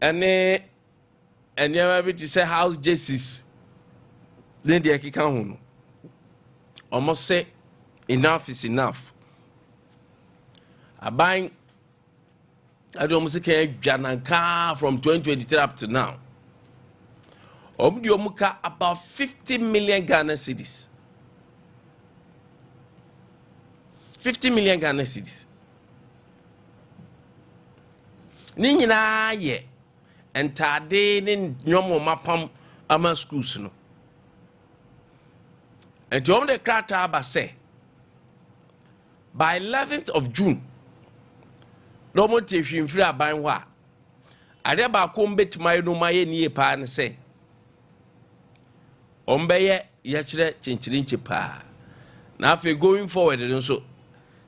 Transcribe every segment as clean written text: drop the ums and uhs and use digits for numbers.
ene enema bi to say house jerseys then the kika ho no almost say enough is enough aban adom se kan dwananka from 2023 up to now di omuka about 50 million Ghana cedis 50 million Ghana cedis ni nyina ye entade ne nyomo mapam ama schools no and to the krata aba say by 11th of June no mo te hwimfiri aban ho a ade ba ko mbetima no maye nie pa ne say ombeye ya kire chinchirinchi pa na afi going forward nso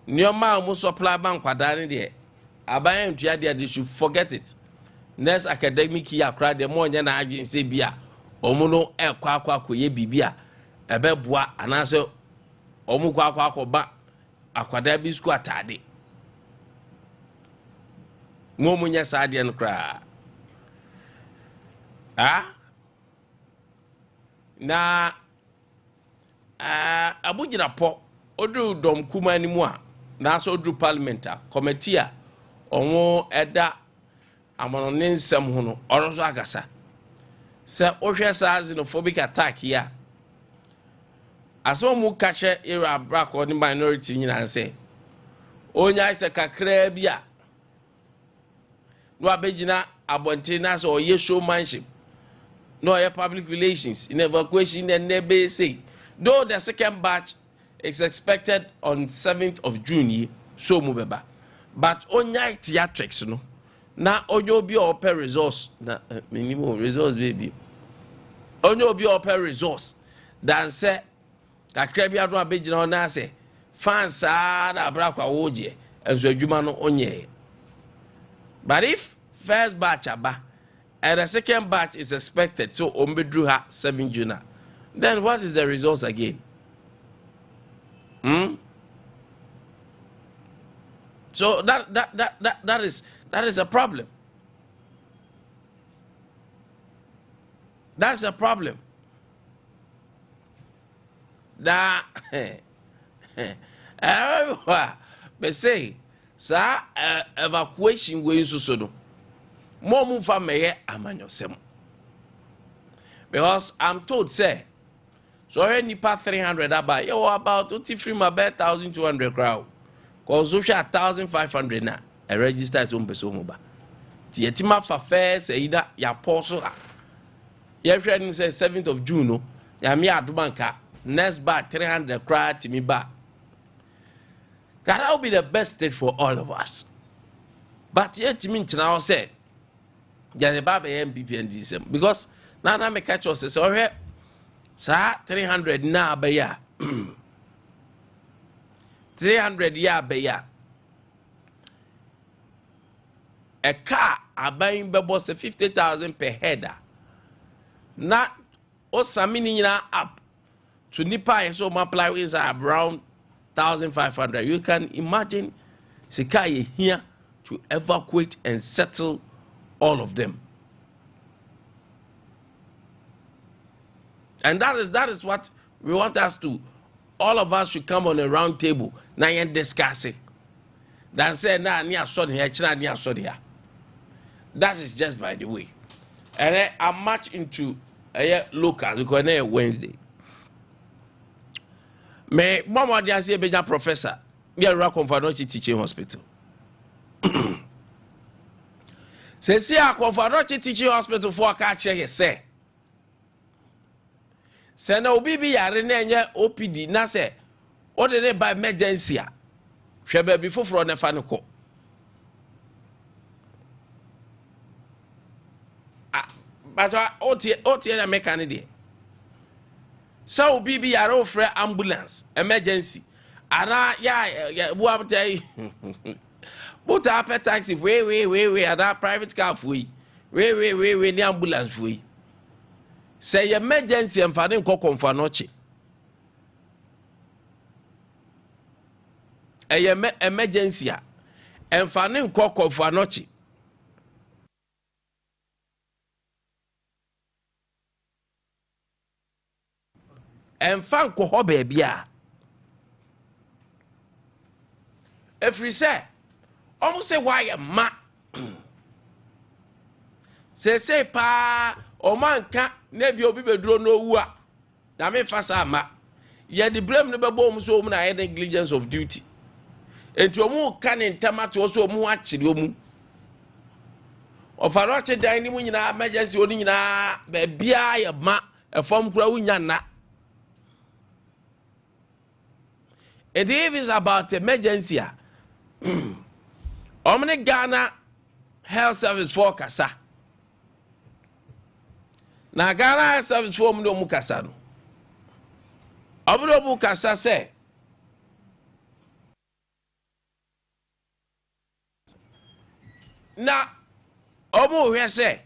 nyoma mo supply bank kwadare de aban ntua de they should forget it next academic year akra de mo nya na adwen se bia omo no ekwa ye bibia ebeboa anase omo kwa ba akwada bi school atade mo munya saade no kra na abujira po odu dom kuma animu a na so odu parliament a committee a onwo eda amonone nsem ho no oroso agasa se ohwe sa xenophobic attack ya aso mu kache era black or minority nyina nse onya ise kakra bia no abegina abonte na so oye showmanship no air public relations in evacuation and nebe say though the second batch is expected on 7th of June so mubeba but onya theatrics no na onyo obi open resource na minimum resource baby onyo obi open resource dan say kakra bia do abegina na say fans na abrakwa woje enso adwuma no onye but if first batch aba and the second batch is expected, so Ombedru ha 7 June. Then what is the results again? So that is a problem. That's a problem. That but say, sir, evacuation way so no. More move for me amanyosem. Because I'm told say so any part 300 about you about 23 my bed 1,200 crowd. Cause so 1,500 na a register is on person ba. Ti etima fa first either ya poso ha. Ya friend say 7th of June no. Ya me adumanka next back 300 crowd to me back. That will be the best state for all of us. But yet me now say ya the baba MPP and this because now me catch us say oh sa 300 na ba ya 300 ya ba ya a car abayin bebo say 50,000 per header na o samini nyina up to nipa so multiply with around 1,500 you can imagine sika ye here to evacuate and settle all of them. And that is what we want us to, all of us should come on a round table now and discuss it. Then say, nah, near sorry here, near sorry here. That is just by the way. And I'm much into a local because it's Wednesday. Me mama dia say be professor, me a Kwame teaching hospital. Say a Kwame teaching hospital for catch here say. Say na obi bi yare na enye OPD na say o de ne by emergency a hwe ba bi foforo na fa ne ko. But otie na make an dey. So obi bi yare ofre ambulance emergency. Ara ya bu abtai but a taxi way at that private car for we the ambulance for we say emergency and finding cock for noche a emergency and finding cock for noche and fan ko ho baby a every say almost say why ma say pa o man ka na bi obi beduro no wu a na me fa sa ma ye the blame no be bom so mu na negligence of duty enti omu ka ne ntamato so omu akire omu ofaroche dan ni mu nyina emergency oni nyina ba bia ye ma efom kura wunya na. It is about emergency. Omni Ghana Health Service for Kasa. Na Ghana Health Service for Mdo Mukasa no. Omudo Mukasa say. Na omu hwe say.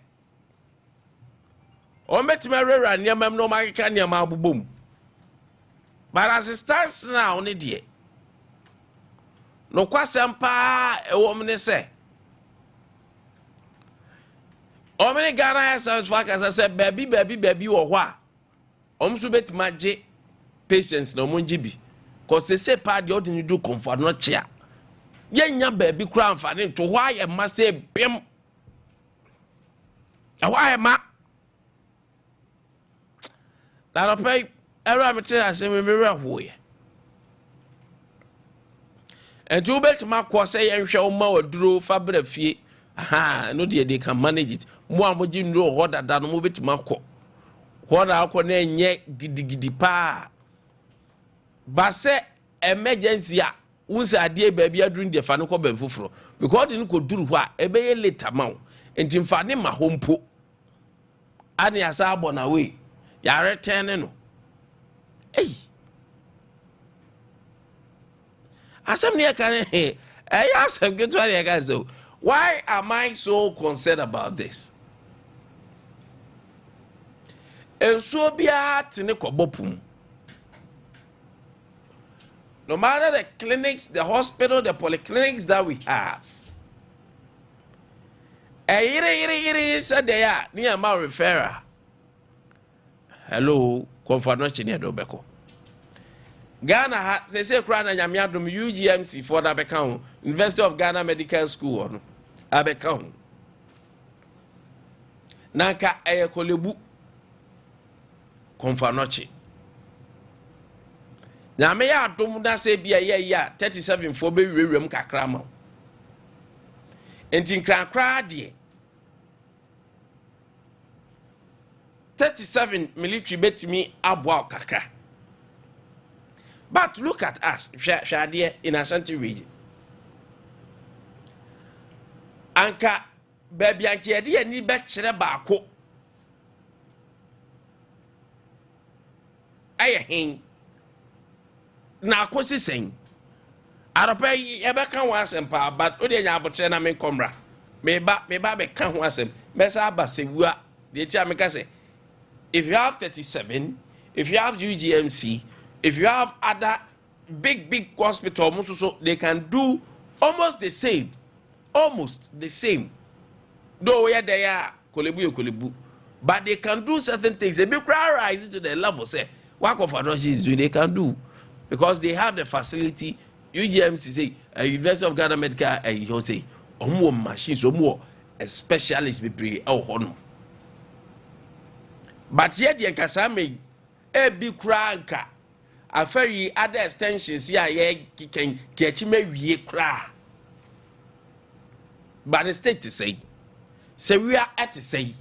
Ometima rera niamam no makeka niam abubom. But as it stands now, only dear. No question pa a woman say. How many Ghana has as I said, baby, or what? Subet maje patience no munjibi. Cause they say pa the ordinary do comfort not chair. Yenya baby crown for them to why I must say bim. Why am I? That'll pay. Era me tell say me rehoye and you bet ma ko say enhwe o ma waduro fabra fie aha no de can manage it mo amoji no ho dada no mo bet ma ko ho na akọ na enye gidigidi pa ba se emergency a unse ade baabi aduru de fa no ko ba fufuro because de no ko duru ho a ebe ye later ma wo enti mfa ne ma ho mpo ane asa abona we ya return no. Hey, assembly can I ask him get to guys so why am I so concerned about this? And so be at Nikobopum. No matter the clinics, the hospital, the polyclinics that we have. Said they are near my referrer. Hello. Confirmation near Dobeko. Ghana they say Kran and Yamiadum UGMC for the Abekon, University of Ghana Medical School on Abekon. Nanka Aya Kolebu Confirmation. Namea Domuna say be a year 37 for baby room Kakramo. And in Kran dear 37 military bet me abwa kakra. But look at us, Shadia in Ashanti region. Anka baby Anki Adia ni betchere bako. Aya hin na kwesi sen. Aropa ebe kan wasem pa but ode nya abotre na me komra. Me ba be kan wasem. Mesa aba sewua de tia me ka say if you have 37, if you have UGMC, if you have other big hospitals, so they can do almost the same. Though where they are, kolebu. But they can do certain things. They be rise to the level, say, what of is doing, they can do. Because they have the facility, UGMC say, University of Ghana Medical, he'll say, more machines, more specialists be pre honor. But yet the kasame e bi kranka aferi other extensions ya ye can catch me wie kra. But the state to say we are at to say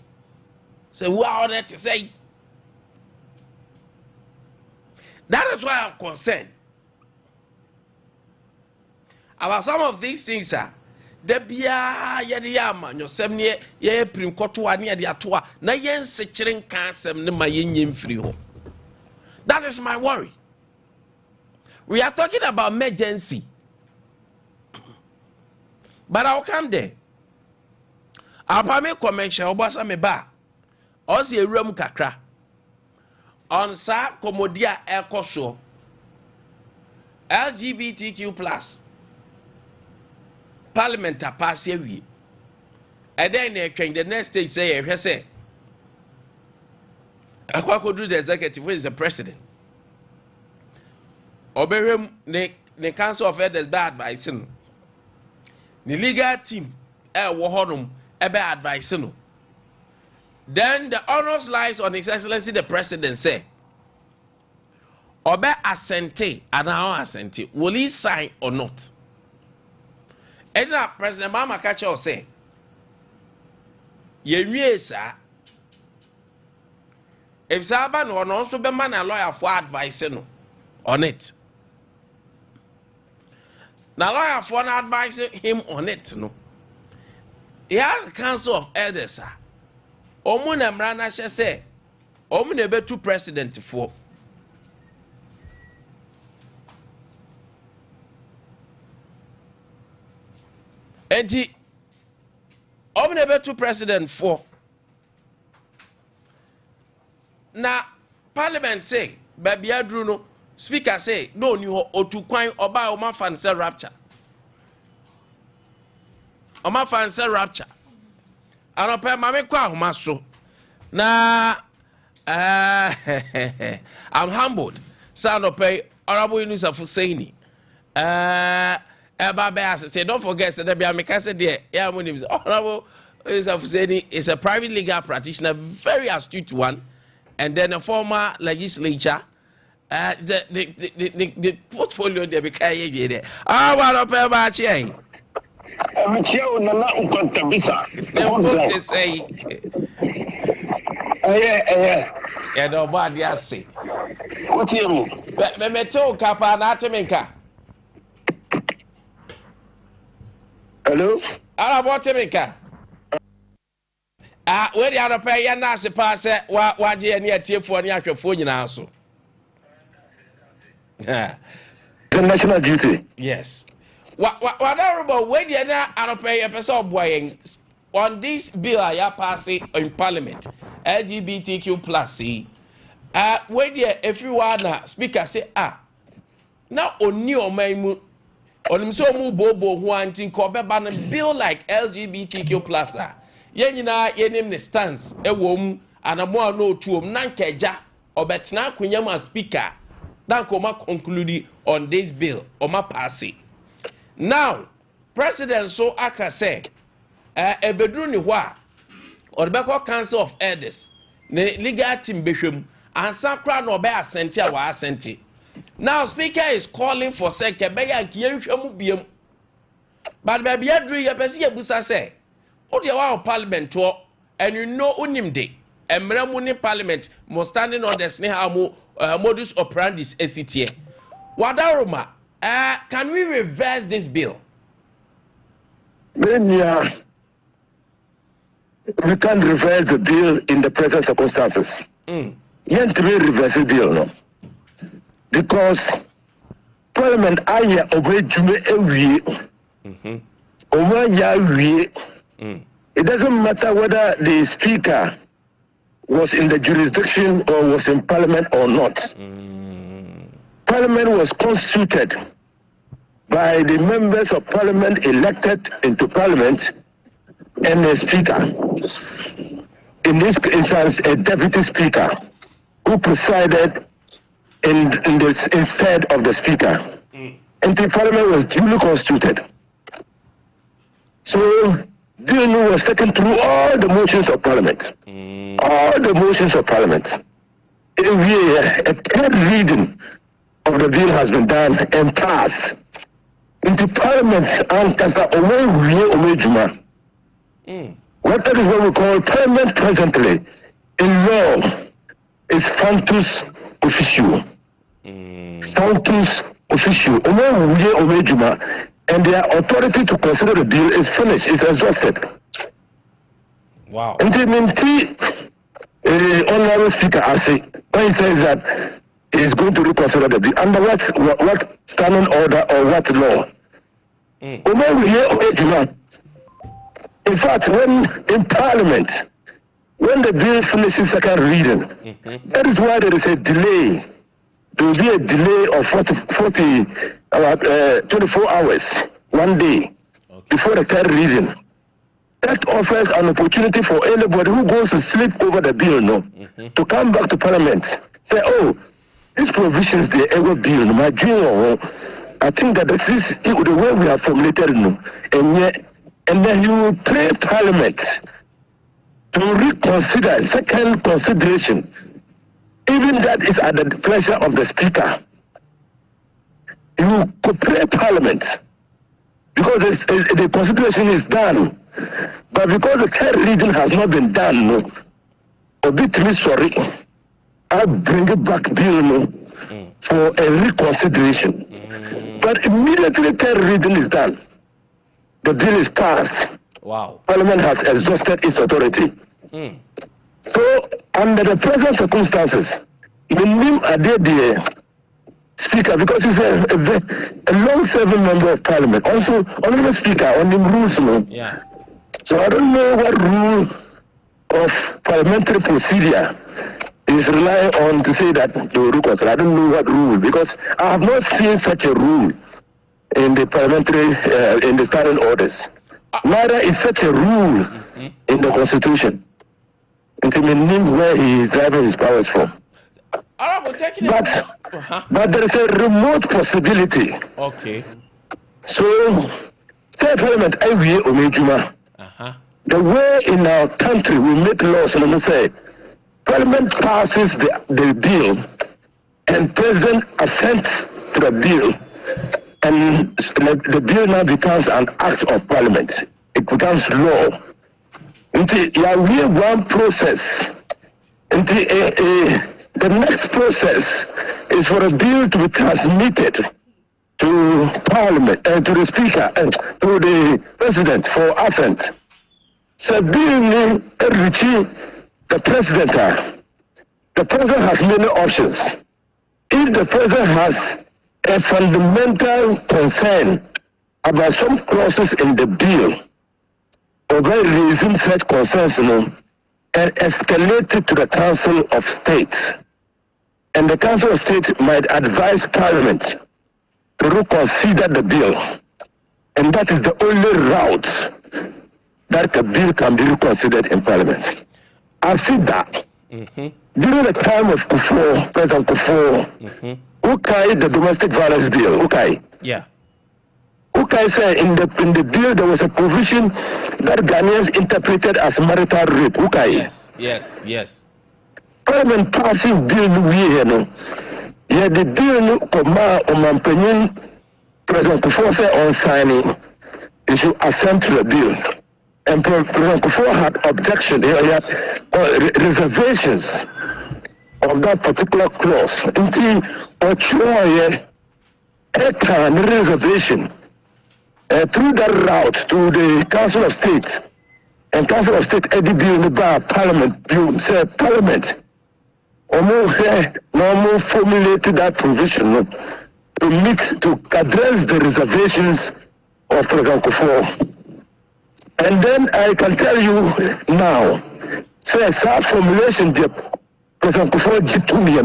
we are at to say. That is why I'm concerned about some of these things are Debia yama your 7 year prim kotoa near the atoa na yen sechirin kansem ne ma yen free ho. That is my worry. We are talking about emergency. But I'll come there. I'll pay commercial obasa me ba. Osi ewuram kakra. On sa komodia ekoso. LGBTQ+. Parliament a pass every. And then the next stage say, I could do the executive, who is the president. Oberem ne Council of Elders be advising. The legal team wo honum be advising. Then the honors lies on His Excellency the President say Obe assente and now assente. Will he sign or not? Either President Mama Kacho say Ye sir. If Saban or also be man a lawyer for advice on it. Now lawyer for advising him on it, no. He has the Council of Elders, sir. Omuna Mrana she say, Omuna be two president for. Enti, Omuna be two president for. Na Parliament say, baby Adruno, Speaker say, no ni otu kwan oba oma fan say rapture. Oma fan say rapture. Anope mame kwa ahoma so. Na I'm humbled. So anope Honorable Yunus Afuseni. Eba be say don't forget say there be say there. Yeah, my name is Honorable Yunus Afuseni is a private legal practitioner, very astute one. And then a former legislature, the portfolio they became there. Ah, what up, Bachi? I'm here on Nana Nkwantabisa. They want to say, yeah, nobody has say. What do you mean? But me too, Kappa, not Teminka. Hello? How about Teminka? Where the other pay ya na se pass wa je ne atiefo ne ahwefo nyina so. The national duty. Yes. Whatever where the other pay ya person oboyen on this bill ya pass in parliament LGBTQ+. Where the everyone speaker say now oni o man mu onim so mu bobo ho antin ko be ban bill like LGBTQ+. Yenina yenim ne stance ewom anamo no tuom nankeja obetna kunyam as speaker dan koma conclude on this bill oma pass. Now president so aka say ebedru ni ho a odebeko Council of Elders ne legal team behwem ansa kra no be asente a wa asente. Now speaker is calling for say kebeya nkiyenhwemu biem but baby adru ye pese ye busa say o de wa parliament to and you know unim de emremu ni parliament mo standing on the sneha modus operandi esitie wadaroma can we reverse this bill? Then we can't reverse the bill in the present circumstances. Yet we reverse the bill, no, because parliament aya obey jume ewie It doesn't matter whether the speaker was in the jurisdiction or was in parliament or not. Parliament was constituted by the members of parliament elected into parliament and a speaker. In this instance, a deputy speaker who presided instead of the speaker. And the parliament was duly constituted. So Bill was taken through all the motions of parliament. All the motions of parliament. A third reading of the bill has been done and passed into parliament and what that is what we call parliament presently in law is functus officio. Functus officio. And their authority to consider the bill is finished, is exhausted. Wow. And the honorable speaker when he says that he is going to reconsider the bill under what standing order or what law? In fact, when in parliament, when the bill finishes second reading, that is why there is a delay. There will be a delay of 24 hours, 1 day, before the third reading. That offers an opportunity for anybody who goes to sleep over the bill, to come back to parliament. Say, oh, these provisions, they ever bill, my dream, I think that this is the way we have formulated it, and then you will pray Parliament to reconsider second consideration, even that is at the pleasure of the Speaker. You could pray Parliament because the consideration is done, but because the third reading has not been done, a bit sorry, I'll bring it back bill for a reconsideration. But immediately third reading is done, the bill is passed. Wow. Parliament has exhausted its authority. So, under the present circumstances, the name Ade Speaker, because he's a long-serving member of Parliament, also honorable Speaker on the rules. Yeah. So I don't know what rule of parliamentary procedure is relying on to say that the rule. I don't know what rule, because I have not seen such a rule in the parliamentary in the standing orders. Neither is such a rule in the Constitution. It's in the name where he is driving his powers from. But there is a remote possibility. Okay. So, say Parliament every year, the way in our country we make laws, and I say, Parliament passes the bill, and President assents to the bill, and the bill now becomes an act of Parliament. It becomes law. We have one process. The next process is for a bill to be transmitted to Parliament and to the Speaker and to the President for assent. So bill reaching the President. The President has many options. If the President has a fundamental concern about some clauses in the bill, or by raising such concerns, and escalate it to the Council of State. And the Council of State might advise Parliament to reconsider the bill. And that is the only route that the bill can be reconsidered in Parliament. I've seen that. During the time of Kufuor, President Kufuor, Ukai, the domestic violence bill, Ukai. Yeah. Ukai said in the bill there was a provision that Ghanaians interpreted as marital rape. Ukai. Yes. Parliament passing bill the bill President Kufuor said on signing, he should assent to the bill. And President Kufuor had objection, he had reservations of that particular clause. Until reservation through that route to the Council of State, and Council of State Eddie Bill Parliament, you said Parliament normal formulated that provision to address the reservations of President Kufuor. And then I can tell you now, say that formulation President Kufuor to me,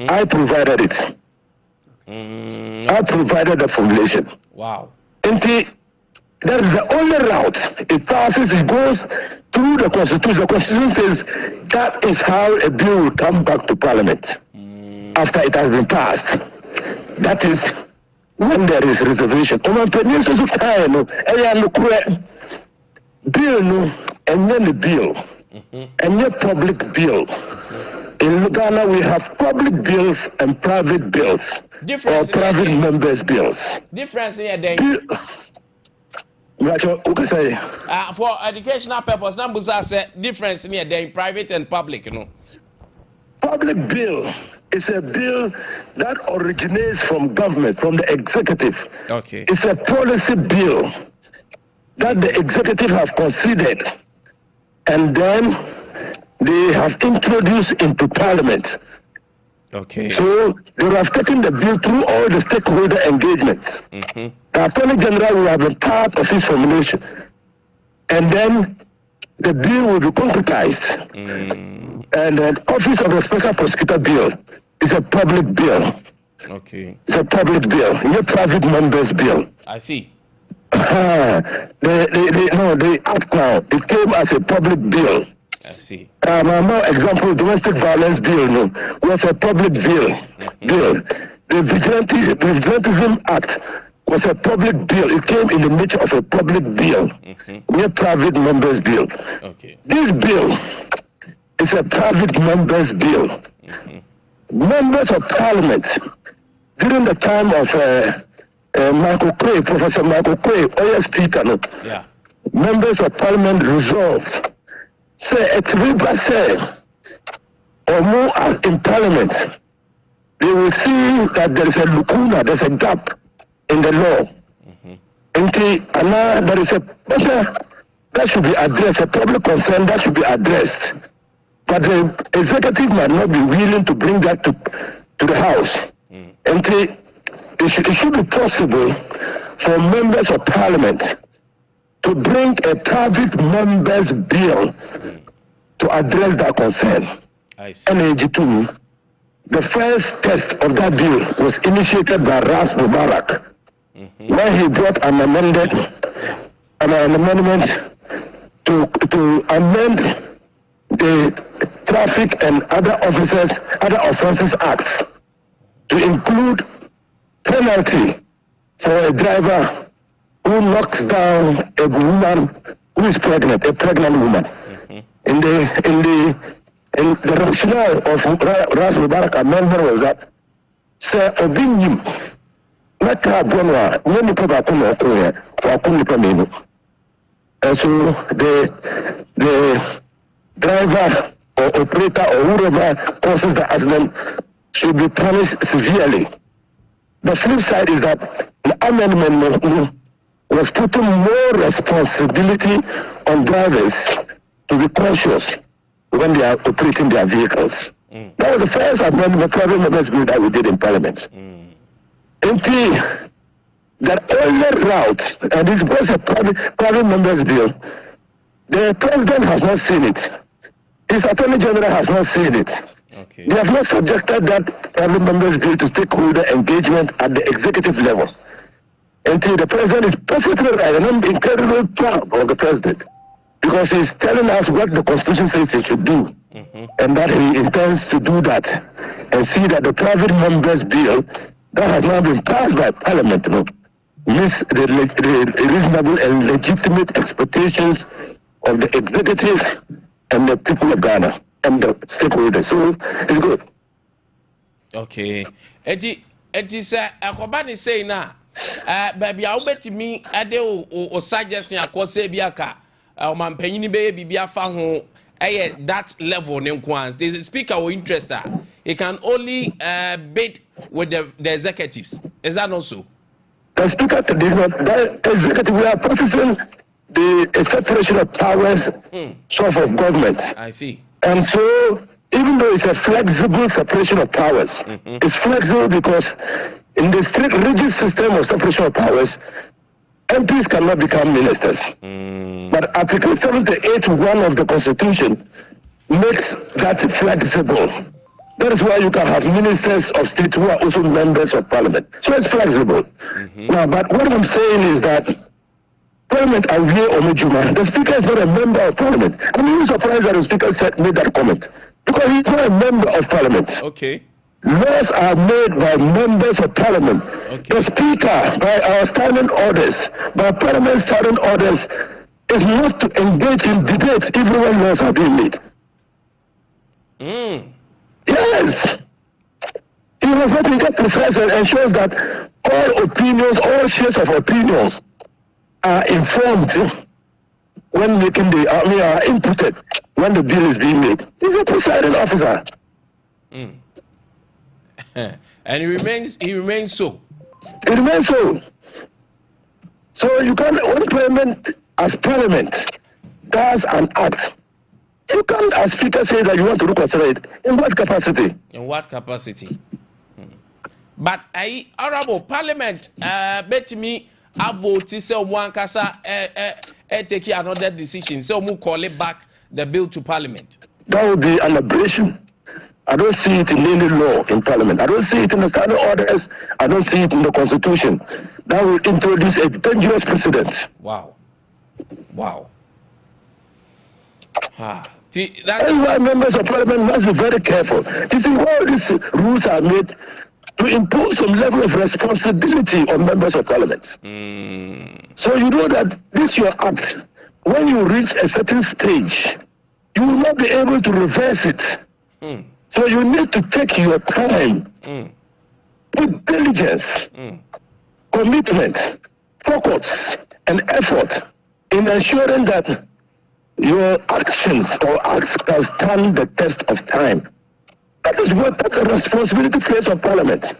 I provided it. I provided the formulation. Wow. And that is the only route. It passes, it goes through the Constitution. The Constitution says that is how a bill will come back to Parliament after it has been passed. That is when there is reservation. Bill, and then the bill, and the public bill. In Ghana, we have public bills and private bills, or private members' bills. Difference in a day. For educational purpose, Nambuza said difference in a day, private and public, Public bill is a bill that originates from government, from the executive. Okay. It's a policy bill that the executive have considered, and then they have introduced into Parliament. Okay. So they have taken the bill through all the stakeholder engagements. The Attorney General will have been part of his formulation, and then the bill will be concretized. And the Office of the Special Prosecutor Bill is a public bill. Okay. It's a public bill, not a private members bill. I see. They act now. It came as a public bill. I see. More example, domestic violence bill was a public bill. The Vigilantism Act was a public bill. It came in the nature of a public bill, a private members bill. Okay. This bill is a private members bill. Members of Parliament during the time of Professor Michael Quay, Oya Speaker, members of Parliament resolved, say, a river say, or more in Parliament, they will see that there is a lacuna, there's a gap in the law. And there is a matter that should be addressed, a public concern that should be addressed. But the executive might not be willing to bring that to the House. And it should be possible for members of Parliament to bring a private members bill to address that concern. I see. NAG2, the first test of that bill was initiated by Ras Mubarak when he brought an amendment to amend the Traffic and Other Offences Act to include penalty for a driver who knocks down a woman who is pregnant, a pregnant woman. In the rationale of Ras Mubarak amendment was that Sir Obinim Naka Bonwa, Nipa Bakuno Okoye, Wakunipa Menu. And so the driver or operator or whoever causes the accident should be punished severely. The flip side is that the amendment was putting more responsibility on drivers to be cautious when they are operating their vehicles. That was the first amendment, private members bill that we did in Parliament. Until that only route, and this was a private members bill, the president has not seen it. His attorney general has not seen it. Okay. They have not subjected that private members bill to stakeholder engagement at the executive level. Until the president is perfectly right, and I'm incredibly proud of the president, because he's telling us what the Constitution says he should do, and that he intends to do that, and see that the private members bill that has now been passed by Parliament meets the reasonable and legitimate expectations of the executive and the people of Ghana and the stakeholders. So it's good. Okay. Eti say akobani say na baby a wobetimi ade o suggestion akose biaka o mampanyini be bibia fa ho that level ne nkwans. The speaker will interested. He can only bid with the executives. Is that not so? The speaker did not. The executive, we are practicing the separation of powers sort of government. I see. And so, even though it's a flexible separation of powers, it's flexible because in the strict rigid system of separation of powers, MPs cannot become ministers. But Article 78(1) of the Constitution makes that flexible. That is why you can have ministers of state who are also members of Parliament. So it's flexible. Now, but what I'm saying is that Parliament Awie Omejuma, the speaker is not a member of Parliament. I'm even surprised that the speaker made that comment, because he's not a member of Parliament. Okay. Laws are made by members of Parliament. Okay. The speaker, by our standing orders, by Parliament standing orders, is not to engage in debate even when laws are being made. Yes. He has not been precise and ensures that all opinions, all shades of opinions are informed when making are inputted when the bill is being made. He's a presiding officer. And he remains so. It remains so. So you can't, when Parliament, as Parliament does an act, you can't, as Speaker, say that you want to reconsider it. In what capacity? In what capacity? But honorable Parliament, bet me, I vote to say one kasa take another decision. So we call it back the bill to Parliament. That would be an aberration. I don't see it in any law in Parliament. I don't see it in the standing orders. I don't see it in the Constitution. That will introduce a dangerous precedent. Wow. That's why members of parliament must be very careful. You see, all these rules are made to impose some level of responsibility on members of parliament. So you know that this your act, when you reach a certain stage, you will not be able to reverse it. So you need to take your time, with diligence, commitment, focus, and effort in ensuring that your actions or acts can stand the test of time. That is what the responsibility plays on parliament.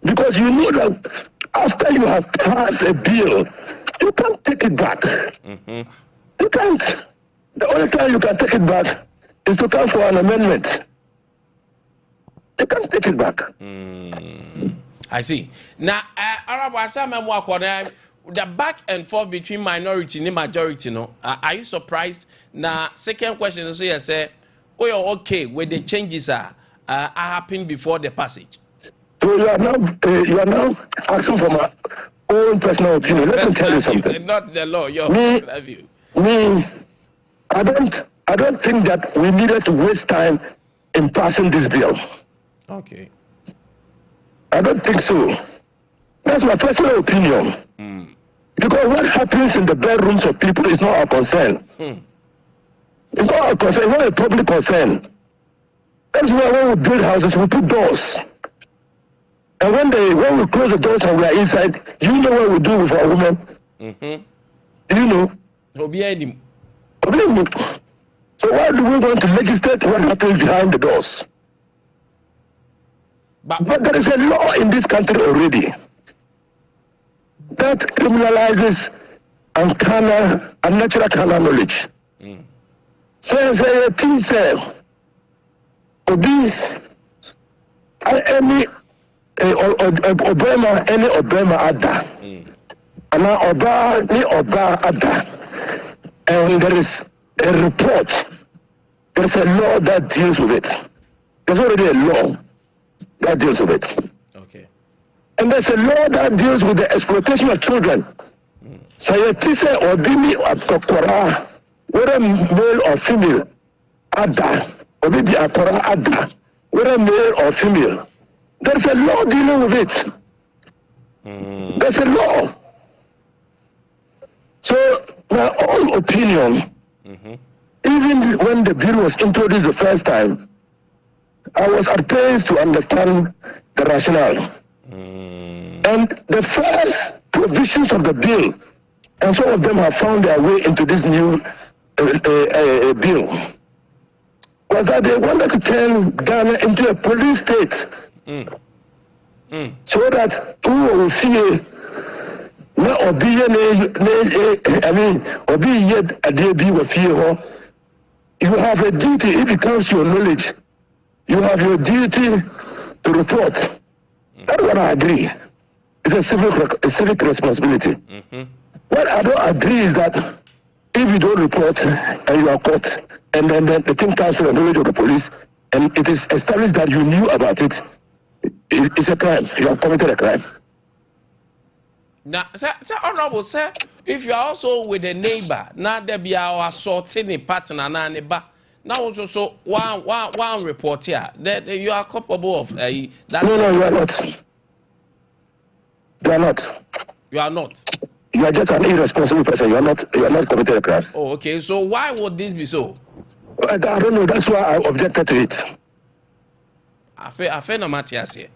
Because you know that after you have passed a bill, you can't take it back. You can't. The only time you can take it back is to come for an amendment. You can't take it back. I see. Now, the back and forth between minority and majority, no? Are you surprised? Now, second question is, you say, oh, you're okay with the changes are happening before the passage. So you are now asking for my own personal opinion. Let me tell you something. Not the law. Me, I don't think that we needed to waste time in passing this bill. Okay. I don't think so. That's my personal opinion. Because what happens in the bedrooms of people is not our concern. It's not our concern, it's not a public concern. That's why when we build houses, we put doors. And when we close the doors and we are inside, you know what we do with our women? Do you know? So why do we want to legislate what happens behind the doors? But there is a law in this country already that criminalizes unnatural carnal knowledge. Says a team say, Obi, any Obama Ada, and Oba ni Oba Ada, and there is a report. There is a law that deals with it. There's already a law that deals with it. Okay. And there's a law that deals with the exploitation of children. Sayetise Obimi Akokora, whether male or female, Ada, Obidi Akora Ada, whether male or female. There's a law dealing with it. There's a law. So, my own opinion, even when the bill was introduced the first time, I was at pains to understand the rationale. And the first provisions of the bill, and some of them have found their way into this new bill, was that they wanted to turn Ghana into a police state. So that who will fear na obi yet Ade will fear. You have a duty, if it comes to your knowledge, you have your duty to report. That's what I agree. It's a civic responsibility. What I don't agree is that if you don't report and you are caught, and then the thing comes to the knowledge of the police, and it is established that you knew about it, it's a crime. You have committed a crime. Now, sir, honorable sir, if you are also with a neighbor, now there be our assaulting a partner and neighbor. Now also one report here that you are culpable of that. No, you are not. You are not. You are not. You are just an irresponsible person. You are not committed a crime. Oh, okay. So why would this be so? I don't know. That's why I objected to it. I feel no matter here.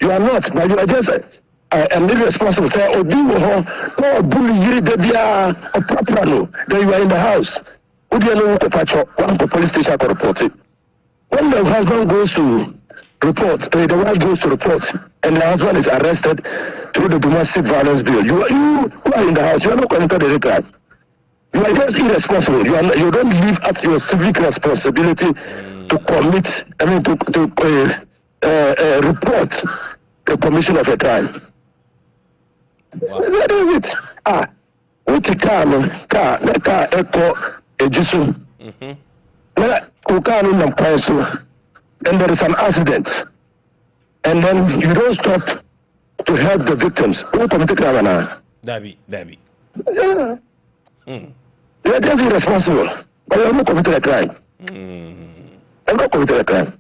You are not, but you are just an irresponsible. Say, oh, do no bully you or proper. Then you are in the house. Would you know one police station could report it? When the husband goes to report, the wife goes to report, and the husband is arrested through the domestic violence bill. You are in the house. You are not committed any crime. You are just irresponsible. You don't live up to your civic responsibility to commit. To report the commission of a crime. Wow. The car echo ejisu. And there is an accident, and then you don't stop to help the victims. Who committed crime now? Dabi. Yeah. You are just irresponsible. But I'm not committed a crime. I'm not committed a crime.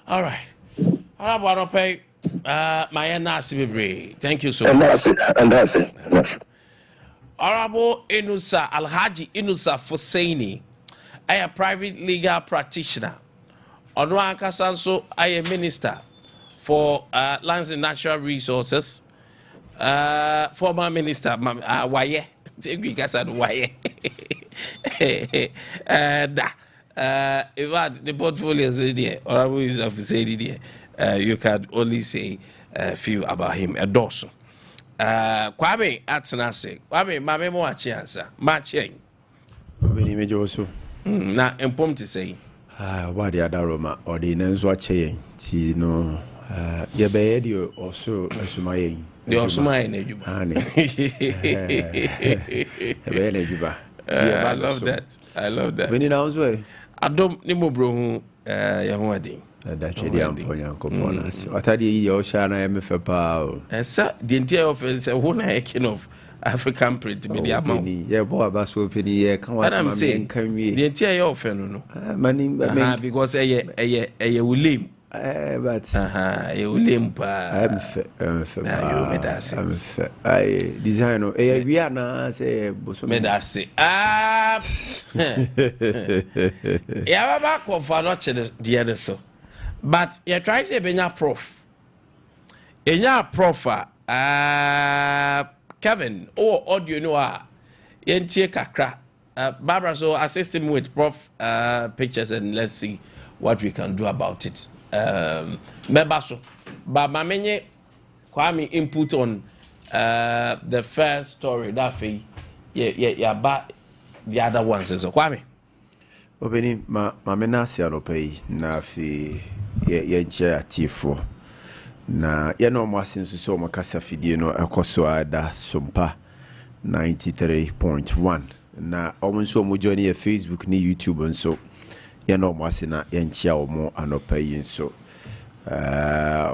All right. All about pay. My nasi be. Thank you so much. And that's it. Honorable Inusa Alhaji Inusa Foseini, I am a private legal practitioner. Onwa Kasanso, I am minister for lands and natural resources. Former minister, Waye. We got said Waye. If the portfolio is there, Honorable Inusa Foseini there, you can only say a few about him. A dozen. Kwame Atenase. Kwame, my memo a chance. Matching. Many major also. Na empom to say. What the other Roma or the names watching. See, no, your bed also as my. The Osmine, I love that. I love that. When in our way, I don't know, bro. Young wedding. That's really important. What are the Oshana MFA? And sir, the entire offense, a one hacking of African print media. Yeah, boy, about so penny, yeah, come on, I'm saying, can we? The entire offense, no. Money, because a William. But a William, I'm I design, we are now say, Medasi. Yeah, back of our notch the other so. But you try to say Benya Prof. Enya Prof. Kevin, audio no yentie kakra. Barbara, so assist him with Prof pictures and let's see what we can do about it. Mebaso. But my many Kwame input on the first story that fee. Yeah, but the other ones is Kwame. Obeni ma menasi anopai na fi ye nche atifo na ye no mo asenso so mo kasa fidie no ekoso ada Sompa 93.1 na omunso mo join ye Facebook ni YouTube nso ye no mo asena ye nche omo anopai nso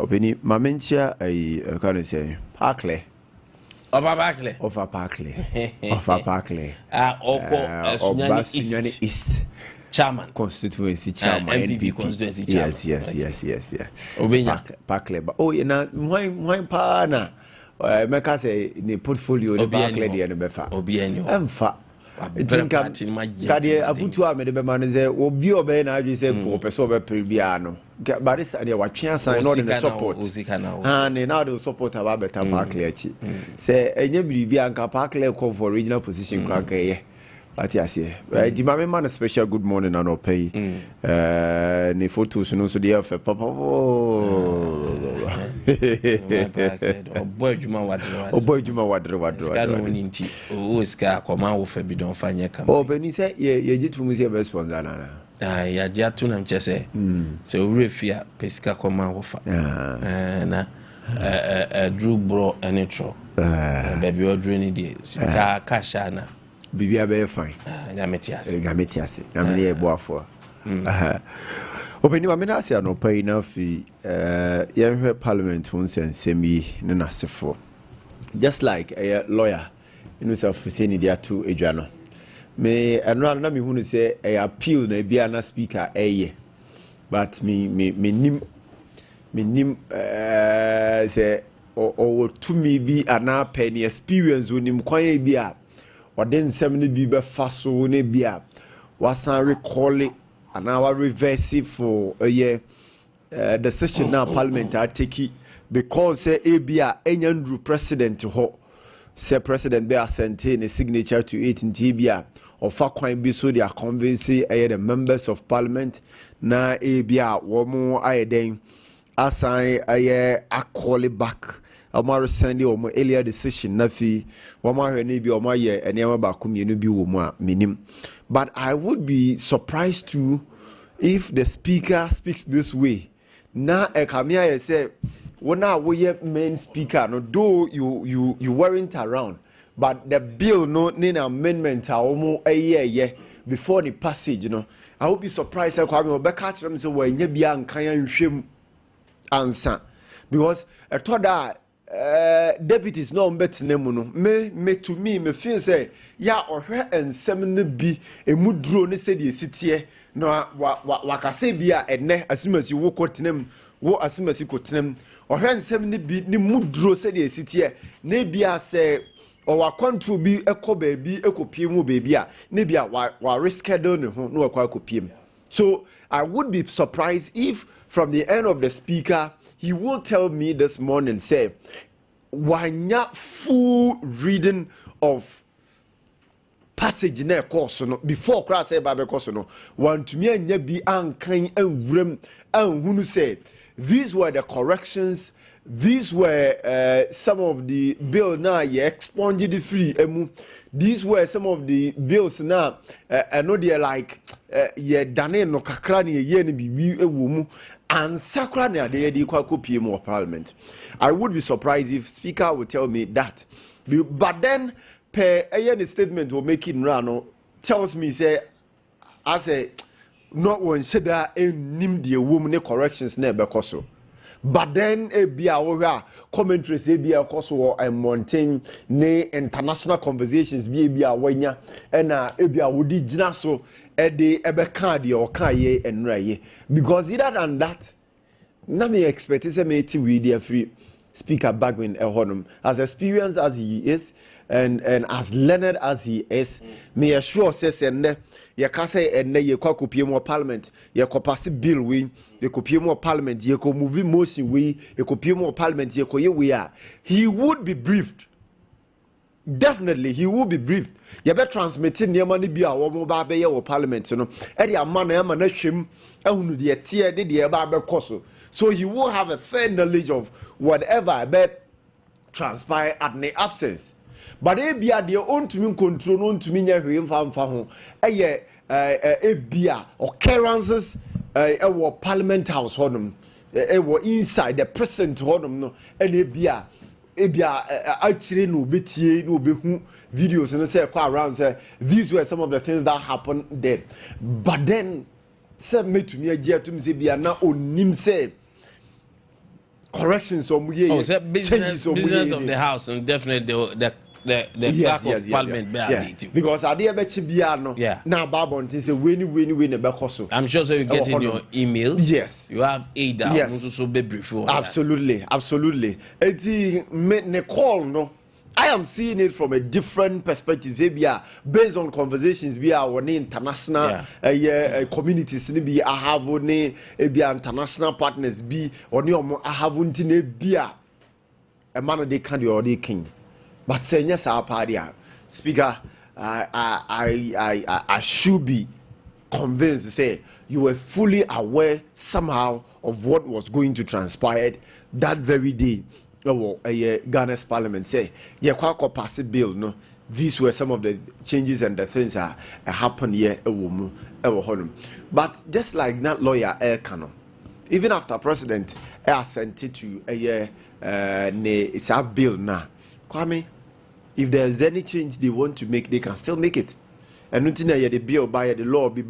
obeni ma mencha ai kan say Parkley Over Parkley Sunyani East Chairman, constituency chairman, NPP constituency chairman. Yes. Obenya Parkley, but oh, you know, why partner? Make us say the portfolio the Parkley the befa. Obienyo. Emfa. Think kadi afutu amede be man say obi obe na adwe say ko person obe pribia no. But this dey watwe sign no the support. And now the support about better Parkley achi. Say enye biribia nka Parkley call for regional position kwa nkaye. But yes, yeah. The mama man a special good morning and I'll pay. Ni photos no so dey for papa. Boy Juma wadro. Ska no ninti. O ska koma wo fa bi don fanya kam. Oh, Benny say ye jitu mu say best sponsor na. Ya dia tu na mche say. Se o refia pesika koma wo fa. Na Drew bro enetro. Baby odre ni die. Sika kasha na. Bibia be fine. Gametias. Na me e boafo. Obeni ma me na ase anopai na fi yenhwe parliament won sensemi ne nasefo. Just like a lawyer, Inusa Foseini dia to edwa no. Me enra na me hunu say a appeal na bia na speaker eye. But me nim say o to me be ana penny experience onim kwan bia Waden semini bi be faso ne bia wasan recall it and our reverse for a year decision now parliament are take because say abia enyandu president ho say president be assenting a signature to it in tibia or fa kwan bi so they are convincing the members of parliament na abia wo mo ayeden asan call back Omar Sandy or my earlier decision nafi wama ni bi oma ye enema ba kumienu bi wo mu a minim. But I would be surprised too if the speaker speaks this way. Na ekamia ye say wona wo ye main speaker no though you weren't around but the bill no need amendment a omo ye before the passage no I would be surprised Kwame obeka kire me say wo anya bia nkan anhwem ansa because I thought that deputies no mbetene no me to me feel say ya ohwe ensem no bi emuduro ne se de sitie no wakase bia enne asimasi wo kotenem wo asimasi kotenem ohwe ensem ne bi ne muduro se de sitie na bia se o wa control bi ekoba bi ekopie mu baby a ne bia wa reschedule ne ho no akwa kopiem. So I would be surprised if from the end of the speaker he will tell me this morning, say, why not full reading of passage in a course before class say Bible course no want to me and be unkind and room and who say these were the corrections, these were some of the bill now expunged the free these were some of the bills now I know they're like dane no kakra ne ye ne bibi ewo mu ansakra ne ade de kwa kopie mu parliament. I would be surprised if speaker would tell me that, but then per any statement will make it run tells me say I say not one sheda enim de woman corrections na be koso. But then bia ora commentaries bia koso and mountain ne international conversations bia wanya na bia wodi gina so ede ebe kan de o kan ye enra ye, because either than that na me expect say me ti we dey free speaker Bagwin Ehonum, as experienced as he is and as learned as he is, me assure says and ye ka say enne ye kwa kopie mo parliament ye ko pass bill we ye kopie mo parliament ye ko move motion we ye kopie mo parliament ye ko ye we are, he would be briefed. Definitely he will be briefed. You better transmitting near money be our mobile bay or parliament, you know. Eddie Amana Manashim, and the tear did the Barber Cosso. So you will have a fair knowledge of whatever I bet transpire at the absence. But they be at their own to mean control on to mean every farm for home. A beer occurrences a parliament house on them. Inside the present on them, no, and a beer. Actually no betie no behu videos and say around say these were some of the things that happened there. But then say me to me to me say bia na onim say corrections or business of the house, and definitely the back of parliament because I did bia no now Babon say when be koso. I'm sure so you get in your email. Yes, you have Ada also be brief. Absolutely. Eti me call no, I am seeing it from a different perspective. Based on conversations we are on international communities be I have on international partners be on I have on be a man they can do already king. But saying yes, our party speaker, I should be convinced to say you were fully aware somehow of what was going to transpire that very day. Ghana's parliament say, quite pass a bill. No, these were some of the changes and the things that happened here. But just like that lawyer Kano, even after president sent it to it's a bill now. Kwame, if there's any change they want to make, they can still make it. And nothing the bill by the law be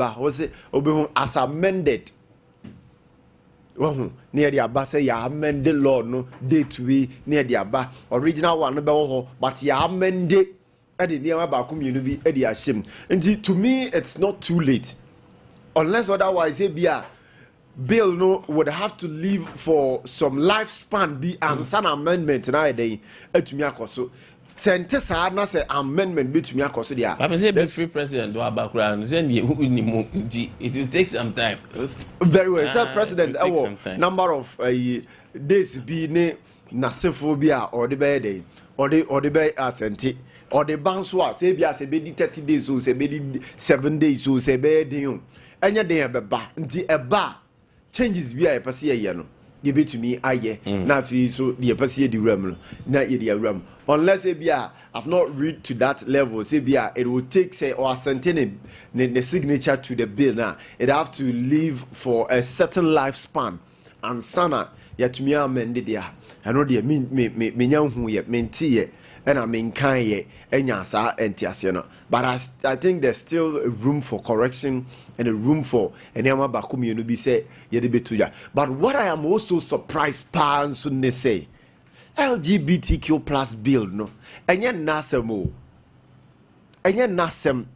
as amended. Near the Abba say ya amend the law no day to we near the Abba original one but ya amend it at the near Abba community Eddie Ashim. And to me it's not too late. Unless otherwise bill no would have to live for some lifespan be and some amendment na day to me so sentence na say amendment be to me akoso dia. I say best free president do abakura say it will take some time. Very well, sir. President number of days be ne nasefo bi a or the day or the be asenti or the banso say bi say be 30 days so say be 7 days so say be din enya den be ba nti eba changes we are pass here no you be to me aye na fi so the pass here the ram na ye the ram unless I've not read to that level say it will take say or sending the signature to the bill now it have to live for a certain lifespan and sana yet to me amended there I know the me hu ye menti and I mean kan ye enya sa entiase no but I think there's still a room for correction and a room for enema bakum you know be say ye de betuya. But what I am also surprised pan so ne say LGBTQ plus bill no enye nasem o enye nasem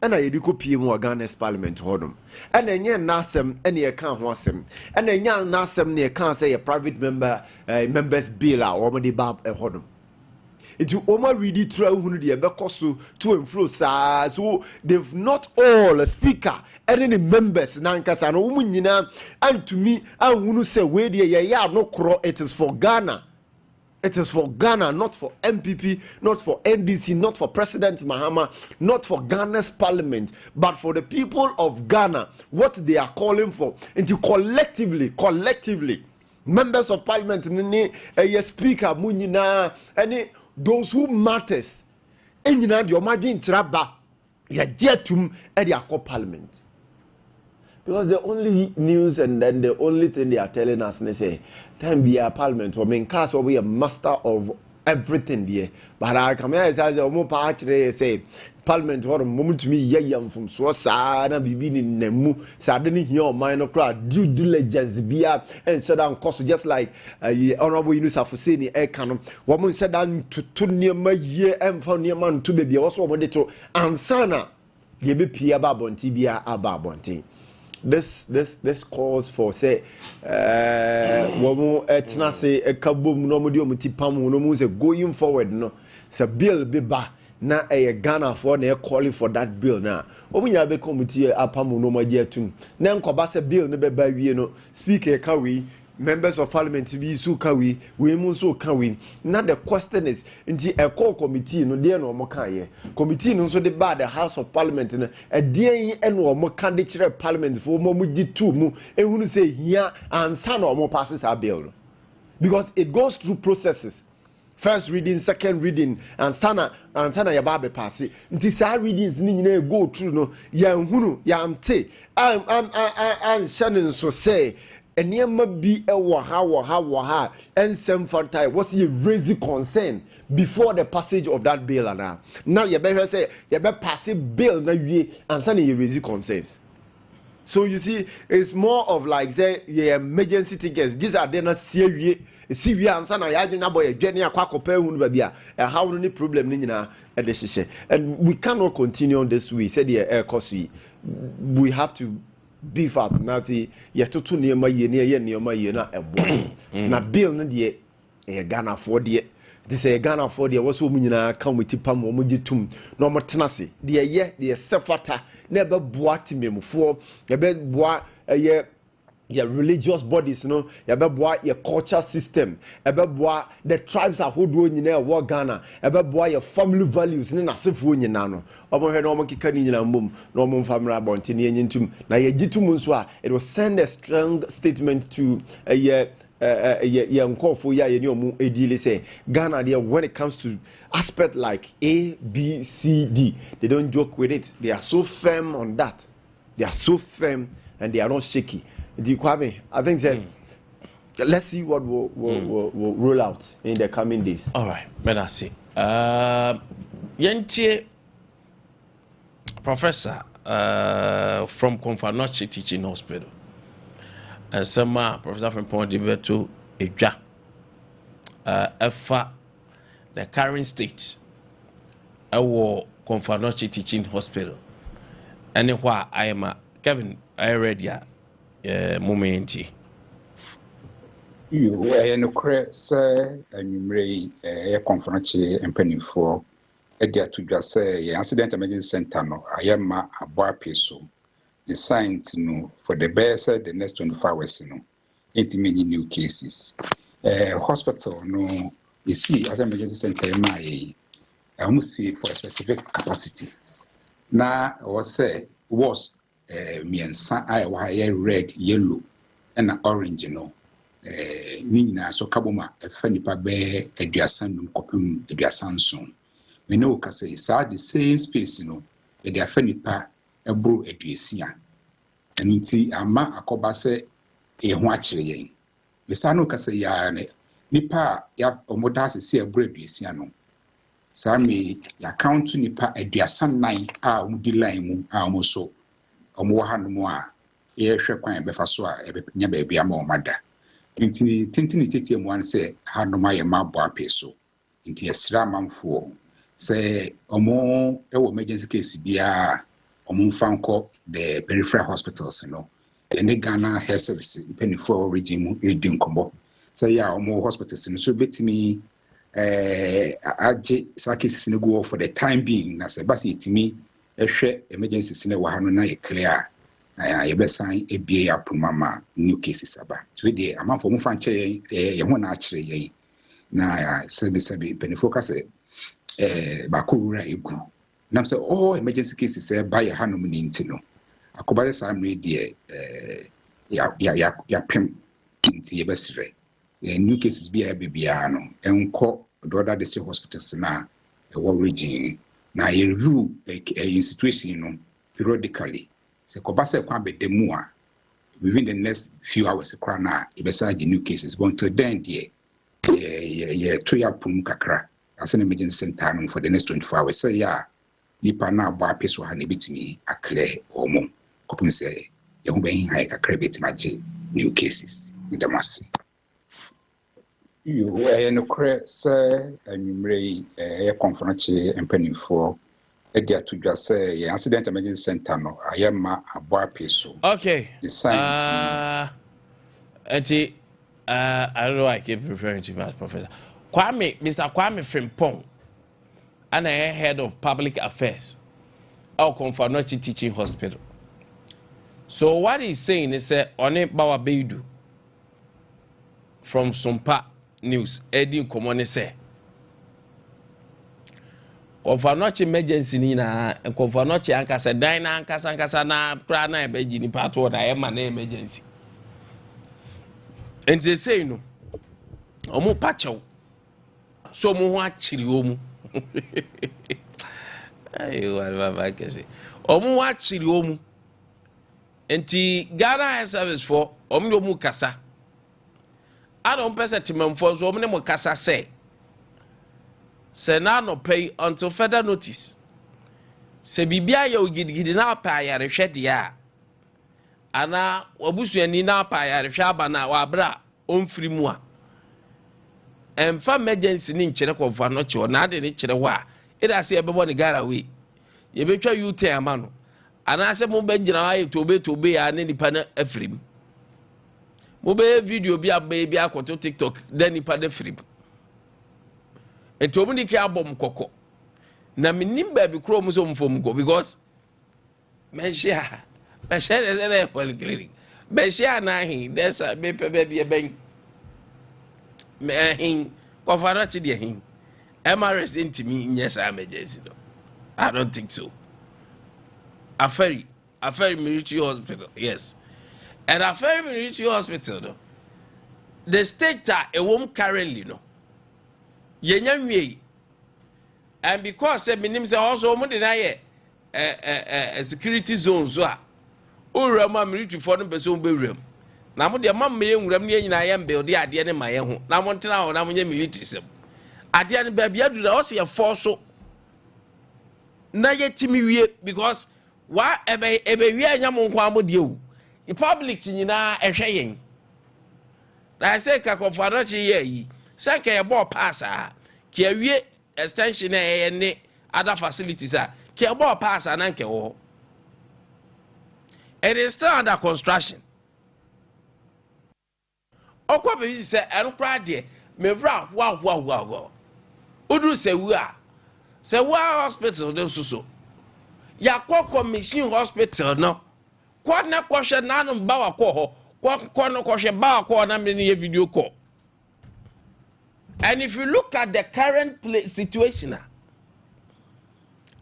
ena yedi ko pie mu Ghana's parliament hodom ena enye nasem ena ye kan ho asem ena enye nasem ne ye kan say private members bill a omo de ba hodom it Oma read through who the Bekosu to and fro, so they've not all a speaker, any members, Nankas and Umunina, and to me, I wouldn't say, where the no crow, it is for Ghana. It is for Ghana, not for MPP, not for NDC, not for President Mahama, not for Ghana's parliament, but for the people of Ghana, what they are calling for, into collectively, members of parliament, a speaker, Munina, any. Those who matters, and you know, your margin traba, ya jetum at the parliament. Because the only news and then the only thing they are telling us, they say, time be a parliament, or main cast, or be a master of everything there. But I come here as a more part, they say, parliament, or a moment to me, yam from Swasana, be in Nemu, suddenly here, minor crowd, due diligence, be up, and shut down cost just like Honorable Yunus Afusini, air cannon. Woman said down to near my year and found near man to be also wanted to ansana. Ye be Pia Babonti, be a Babonti. This calls for say woman etna say a kabum no modio mutipam no mu say going forward no say bill be ba na Ghana for na calling for that bill na omunya be committee apam no majetum na nkoba say bill ne be ba wie no speaker ka we members of parliament be so ka we mu so ka we na the question is nti a call committee no dey no mo kan ye committee no so dey ba the house of parliament no e dey en wo mo kan dey kire parliament for mo gi tu mu ehunu say here ansa na mo passes our bill because it goes through processes. First reading, second reading, and sana ya babe pass it. Nti sa readings ni nyina go through no ya hunu ya ante. I'm shannon so say enema bi ewo ha ensem fantai was ye raising concern before the passage of that bill and now you better say you better pass it bill na wie and sana ye raising concerns. So you see, it's more of like say emergency tickets. These are then see we answer na ya na boy journey akwa kopa hu ba bia how no problem ni nyina e de hye and we cannot continue on this way said the air cost we have to beef up na the ye toto ne ma ye na ebo na bill no de e Ghana for de this a Ghana for the was woman nyina kan with pam omo gitum no mo tenase de ye de sefata na be boa timemfo ye be boa your religious bodies, you know, your culture system, the tribes are who do in war Ghana, your family values, and a sifu in Nano. Over no more kicking in a mum, no more family bontini into na ye jitumuswa. It will send a strong statement to a year. Call for ya you say Ghana there when it comes to aspect like A, B, C, D, they don't joke with it. They are so firm on that. They are so firm and they are not shaky. Kwame, I think that let's see what will roll out in the coming days. All right, let us see. Yentie Professor from Konfanochi Teaching Hospital, and some Professor from Pondibeto Eja, EFA, the current state, our Konfanochi Teaching Hospital, and why I am Kevin, I read ya. Momenti. You were no cress, and you may a conference and penny for a dear to just say, Accident Emergency Center. No, I am a bar piece. The signs no for the best the next 24 hours. No, 80 many new cases. Hospital, no, you see, as emergency center, I almost see for a specific capacity. Now, was miensa I wire red, yellow, and orange, meaning so kaboma a funny pabe a diasanum copum a diasanson. We know Cassay saw the same space, a diafanipa a brew a diasia. And you see a ma a cobase a watching. The sano Cassay nipa ya omodas see a bread diasiano. Sami ya count to nipa a diasan 9 dilamu almost so. Omo hanu mo a ye hwe kwan be fa so a e nya ba bia ma o mada nti tintini tete mu an say hanoma ye ma bo apeso nti esra manfo say omo emergency case bia omo fanko the peripheral hospitals no the Ghana Health Service penifo region edin kombo say ya omo hospitals no so betimi aje cases no go for the time being na say basi itimi ehwe emergency ne wa hano na ye clear ye besan ebie apomama new cases aba so dey amanfo mu fanche ye ho na akire ye na sebi penifo ka say ba ko wura egu nam say oh emergency cases ba ye hano mu ni ntino akoba say amre dey ya pem nti ye besre new cases bia no enko the other district hospitals na region na ye review situation no periodically se koba se kwa bedemu a within the next few hours kra na e besa the new cases but until then ye to ya pum kakra as an emergency center no for the next 24 hours say ya nipa na abo apeso ha na bitimi akre omo kopum se ye ho ben ha kakra betimaje new cases with the mass no cre say anumre conference empanifo Ade to just say accident emergency center no ayema abo apeso. Okay. The science. I don't know why I keep referring to him as Professor Mr. Kwame Frimpong, and I head of public affairs out Konfanochi Teaching Hospital. So what he's saying is on it Bawa Beidu from Sompa News, Eddie Komone say Konfanochi emergency ni na Konfanochi ankasa dina ankasa na prana ebeji ni pato na ema na emergency. And they say no omu pacho so mu ho achiri omu ayo baba kese omu ho achiri omu enti Ghana Health Service for omu kasa adon pese timamfo so omu ne mo kasa say na no pay until further notice se bibia ya ogidigidi na pa yare hwede a ana wabusuani na pa yare hwa aba na wabra onfiri mu a emfa emergency ni nkire kofa no che na ade ni kire ho a ida se ebebo ni gara we ye betwa U10 ama no ana se mo benjina aye tobe ya ne nipa na afrim mo be video bi abba bi akoto TikTok da nipa da afrim etomu ni ke abom kokko na minim ba bi kro mo so mfom go because meshia is polyclinic meshia na hi there's a be be ben me Konfanochi de hin MRS intimi nyesa emergency no I don't think so. Aferi military hospital, yes. And Aferi military hospital no the state a wom currently no yenyanwe and because say minim say also mo de na ye security zone so a urama military for no person be wram na mo de mam me nwram ne nyina ye build ade ne maye ho na mo ntena ho na mo nye military sem ade ne ba bia du na o se ye force na yetimi wie because wa ebe wie anyam nkwa amode ewu the public nyina ehwe yen na say ka Konfanochi ye yi say ka ye ball pass a ka wie extension e ne other facilities a ka ye ball pass na nke wo it is still under construction okwa be say enkra de mevra wa odu se wu a se wa hospital de so ya kokko machine hospital no kwa na kwhwe nanu ba wa ko ho kwa no kwhwe ba wa ko na me ne video call. And if you look at the current situation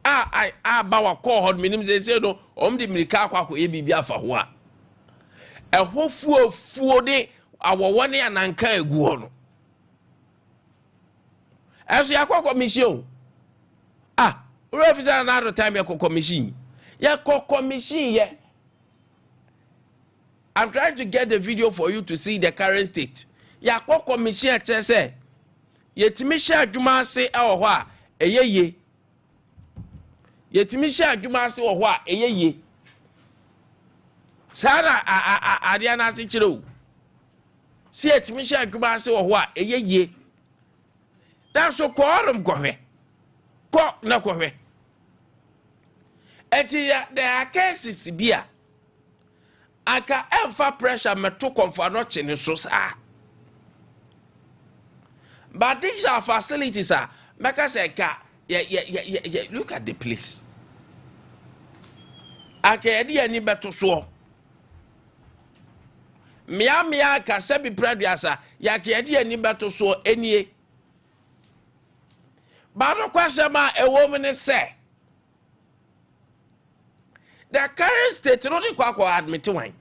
ba wa ko ho minim say no de mirika akwa ko e bibia afa ho a ho fuo de awowo ne ananka egu ho no eso yakwa machine we officer another time ya commission ye I'm trying to get the video for you to see the current state ya commission che say yetimi sha adwuma ase e ho a eyeye yetimi sha adwuma ase ho a eyeye sara ade ana ase kire o see it me share adwuma ase wo ho a eye that's so korum kohwe ko na kohwe eti there are cases bia aka emfa pressure meto comfort no chine so sa but these are facilities make us say look at the place aka edi ani beto so mia ka se bi pradiasa ya ka edi ani beto so enie ba no kwasema ewo me ne se the current state no dey kwa admit one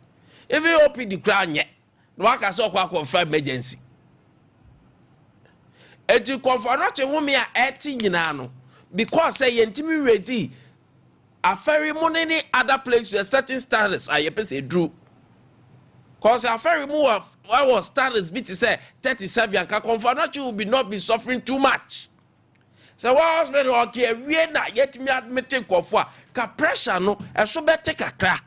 even OPD kra nye no aka so kwa for emergency eti konfanoche home a eti nyina no because say yentimi rezi a ferry money ni other place with certain standards ayepese drew cause a ferry move why was standards be to say 37 ka konfanoche will be not be suffering too much. So what hospital okay we na yet me admit kofo ka pressure no e so bete kakra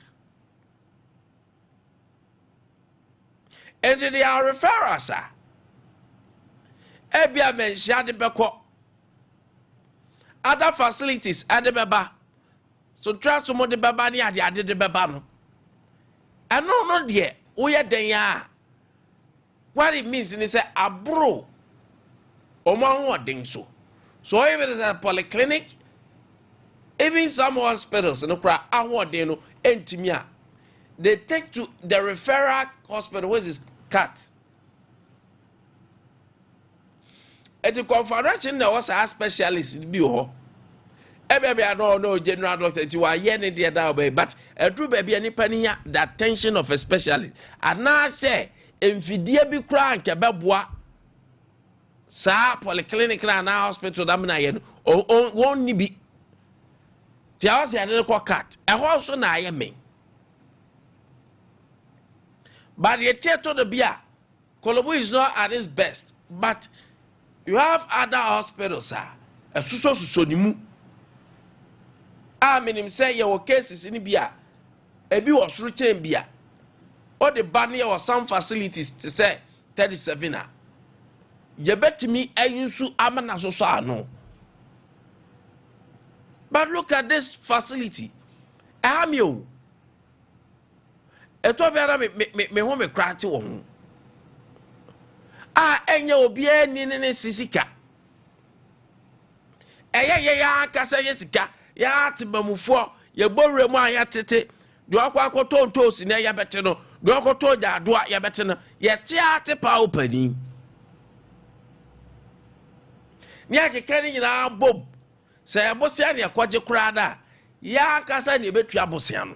and they are referrals ebia men shade beko other facilities ade beba so trust mo de beba ni ade de beba no no de wo ye den ya what it means is say abro omo ho den so if it is a polyclinic, even some hospitals, no cry, no entimia. They take to the referral hospital, which is cut. At the confederation, there was a specialist in Bio. Baby, I don't know general doctor, you are yen in the but a true baby any penny the attention of a specialist. And now I say, if you dear be crying, Kababwa. Sa polyclinic na hospital da na ye no won ni bi ti a wase ade ko cut e ho so na ye men but ye to the bia Kolobu is not at its best but you have other hospitals suso ni mu menim say ye wo cases ni bia e bi wo soro chen bia o de ban ye wo some facilities to say 37 Yebetimi ayunsu amana so ano. But look at this facility. Amio. Eto biara me ho me krate wo ho. Enya obi ani ne sisika. Ye ya kasa yesika. Ya atibamufo ye borre mu aya tete. Do akwa akotonto si na ya bete no. Do akoto ja do ya bete no. Ye te ate pa opani. Nia kekere nyina bob say abosia ne kwaje kura da ya kasa ne betu abosia no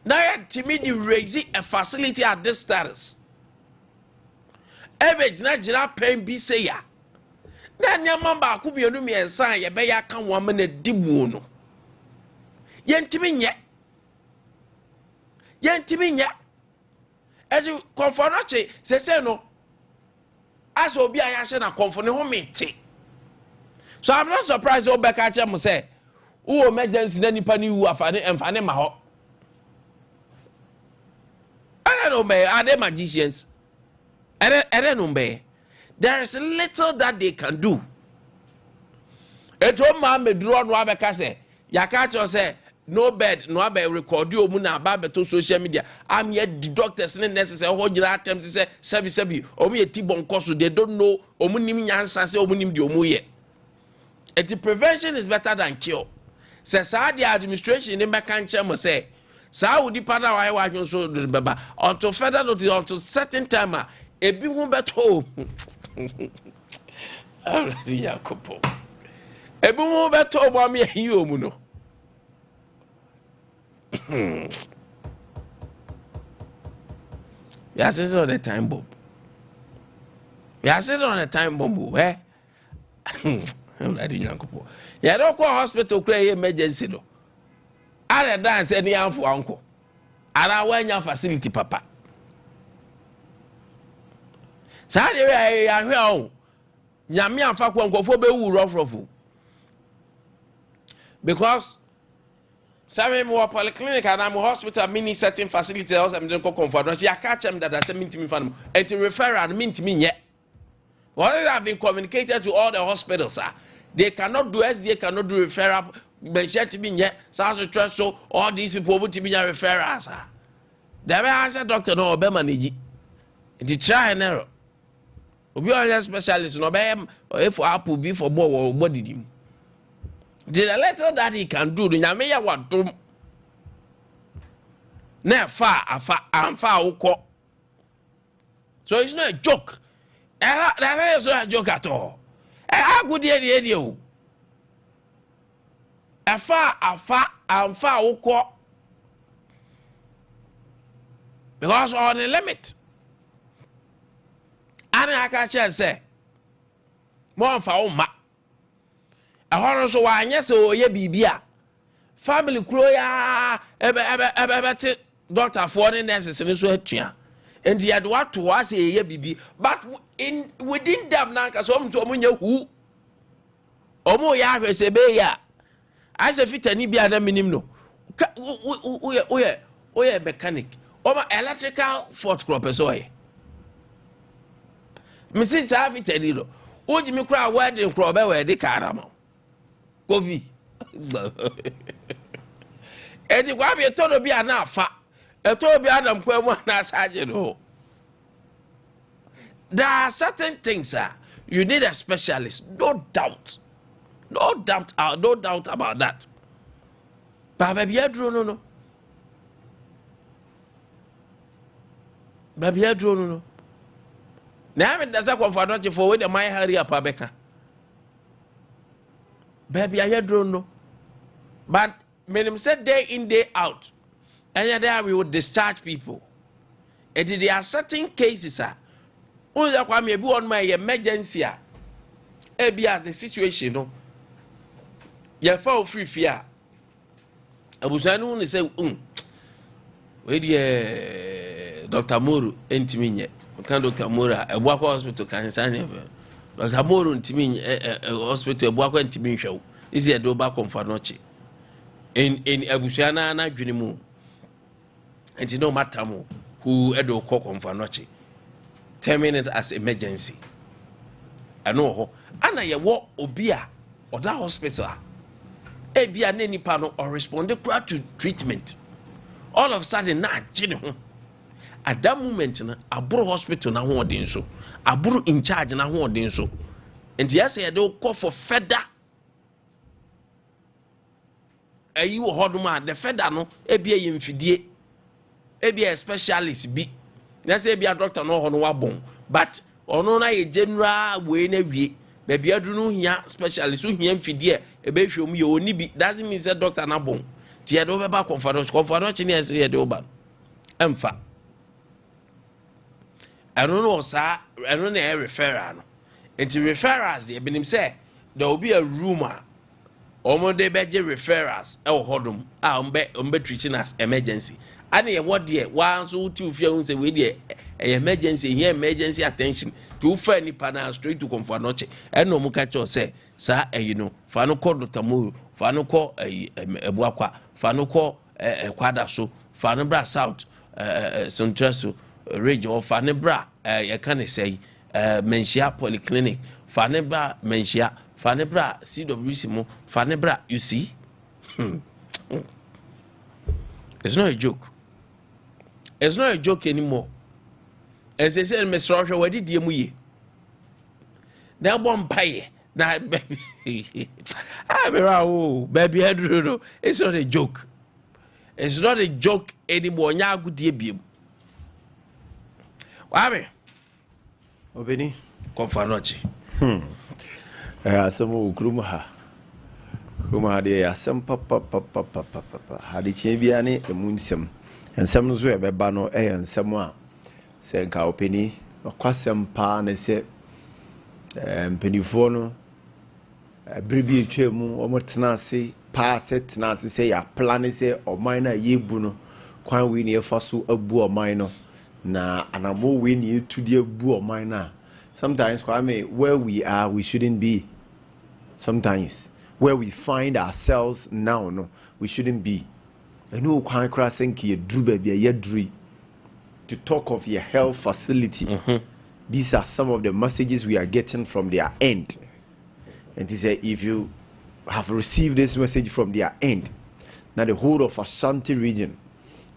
na ya timi di raise a facility at this status ebe jina pen bi say ya na nyama ba ku bienu mi ensan ye be ya kan wo ma na dibu no yentimi nye eji konfonoche se no as obi ayashe na konfone ho mete so I'm not surprised Obeka chem say who emergency na nipa ni wu afane emfane ma ho I don't know me are they magicians I don't know me there is little that they can do eto ma meduro no Obeka say yaka say no bed no abe record you mu na ba beto social media am yet the doctors and nurses ho gira attempt say sebi omu ye tibon koso they don't know omu nim nyansa say omu nim de omu ye the prevention is better than cure say sa the administration in make an chem say sa wo di pada why wa so do baba until further notice until certain time ebi hu beto already yakopo ebi hu beto mo me yi omu no We are sitting on a time bomb. Eh? You don't call hospital create emergency no. I dance any for uncle. I want your facility, papa. So I hear Yami and Fakwan go for be rough. Because Some more polyclinic and I'm a hospital mini setting facility else I'm going to confirm. She catch them that I send me to me and to refer and mean to me yet. What have been communicated to all the hospitals, sir? They cannot do SDA, cannot do referral, but yet to me yet. South Trust, so all these people would to be a referral, sir. The answer, Doctor, no, Bemaniji. The try and error. We are a specialist, no, if Apple be for more, what did you? The letter that he can do, the Yamea what do. Now, far, so it's not a joke. That is not a joke at all. How good the idea? Far, because on the limit. And I can't say, more for ma. A horror so I yes, oh, ye bibia. Family croya, Doctor Foreign nurses in the and he had what to us a ye bibi, but within them, Nanka, some to Amunya who Omo ya se be ya. I say fit any be other minimum. Oh, yeah, mechanic. Oma electrical fault crop so I. Mrs. Safi Tedilo, would you cry wedding crop where the caramel? Coffee. And you want me a total be enough. A total be Adam Quemo as I know. There are certain things, sir. You need a specialist, no doubt. No doubt about that. But baby, I don't know. Baby, I don't know. Now, I mean, that's a comfort for when my hurry up, Abeka. Baby, I don't know. But when him said day in, day out, and there we would discharge people. And there are certain cases, sir. Only that one may be on my emergency. Ebia the situation, no. You fall free fear. I was only say, wait, Dr. Muru, intimate. Can Dr. Mura, a walk hospital can sign Dr. Muru, intimate hospital, walk intimate show. Is he a do back on Fanochi? In Abusiana, and I dream. And you know, Matamu, who Edo cock on Fanochi. Terminate as emergency. I know, and I walk Obia or that hospital. Ebia Neni Pano or responded to treatment. All of a sudden, not genuine. At that moment, Aburo hospital na who odin so. Aburo in charge na who odin so. And yes, they call for further. You hoduma the further no ebia yemfidie. Ebia specialist bi. Na say ebia doctor no ho no wabon. But ono na ye general we na wie. Baby adu no hia specialist who hia mfidie ebe hwom ye oni bi. Doesn't mean say doctor na bon. Ti e do be ba conference ni say ye do ba. Emfa. I don't know, sir. I don't know a referral. And to referrals, they been him say there will be a rumor. Omo de beje referrals. Hodum. Umbe treating as emergency. And what dear? Once or two few say we dear emergency here, emergency attention to any panel straight to Confanoche. And no mukacho say, sir, you know, Fano call Dr. Muru, Fano call a Buakwa, Fano call a Quadaso, Fano Bra South, Suntraso. Radio Fanebra, you can say, Menshia Polyclinic, Fanebra, Menshia, Fanebra, CWCMO, Fanebra, you see? It's not a joke. It's not a joke anymore. As they said, Mr. Roger, what did you do? That one pay. That baby. Baby, I don't know. It's not a joke. It's not a joke anymore. Now, good dear. Wabe Obeni Konfanochi. Asamu Krumaha. Krumaha de Asam papa. Hadi Chibia ne emunsem. Ensem no zo ebeba no ensem a se nka openi kwasem pa na se mpenifo no bribi etwemu omotena ase pa se tena ase se ya plan se oman na yebu no kwan wi ne efa so abu oman no na anamo we need to the bu mine. Sometimes Kwame, where we are we shouldn't be. Sometimes where we find ourselves now, no, we shouldn't be. I know kwan kra senki edru ba bia yedru to talk of your health facility. These are some of the messages we are getting from their end. And he said, if you have received this message from their end, now the whole of Ashanti region,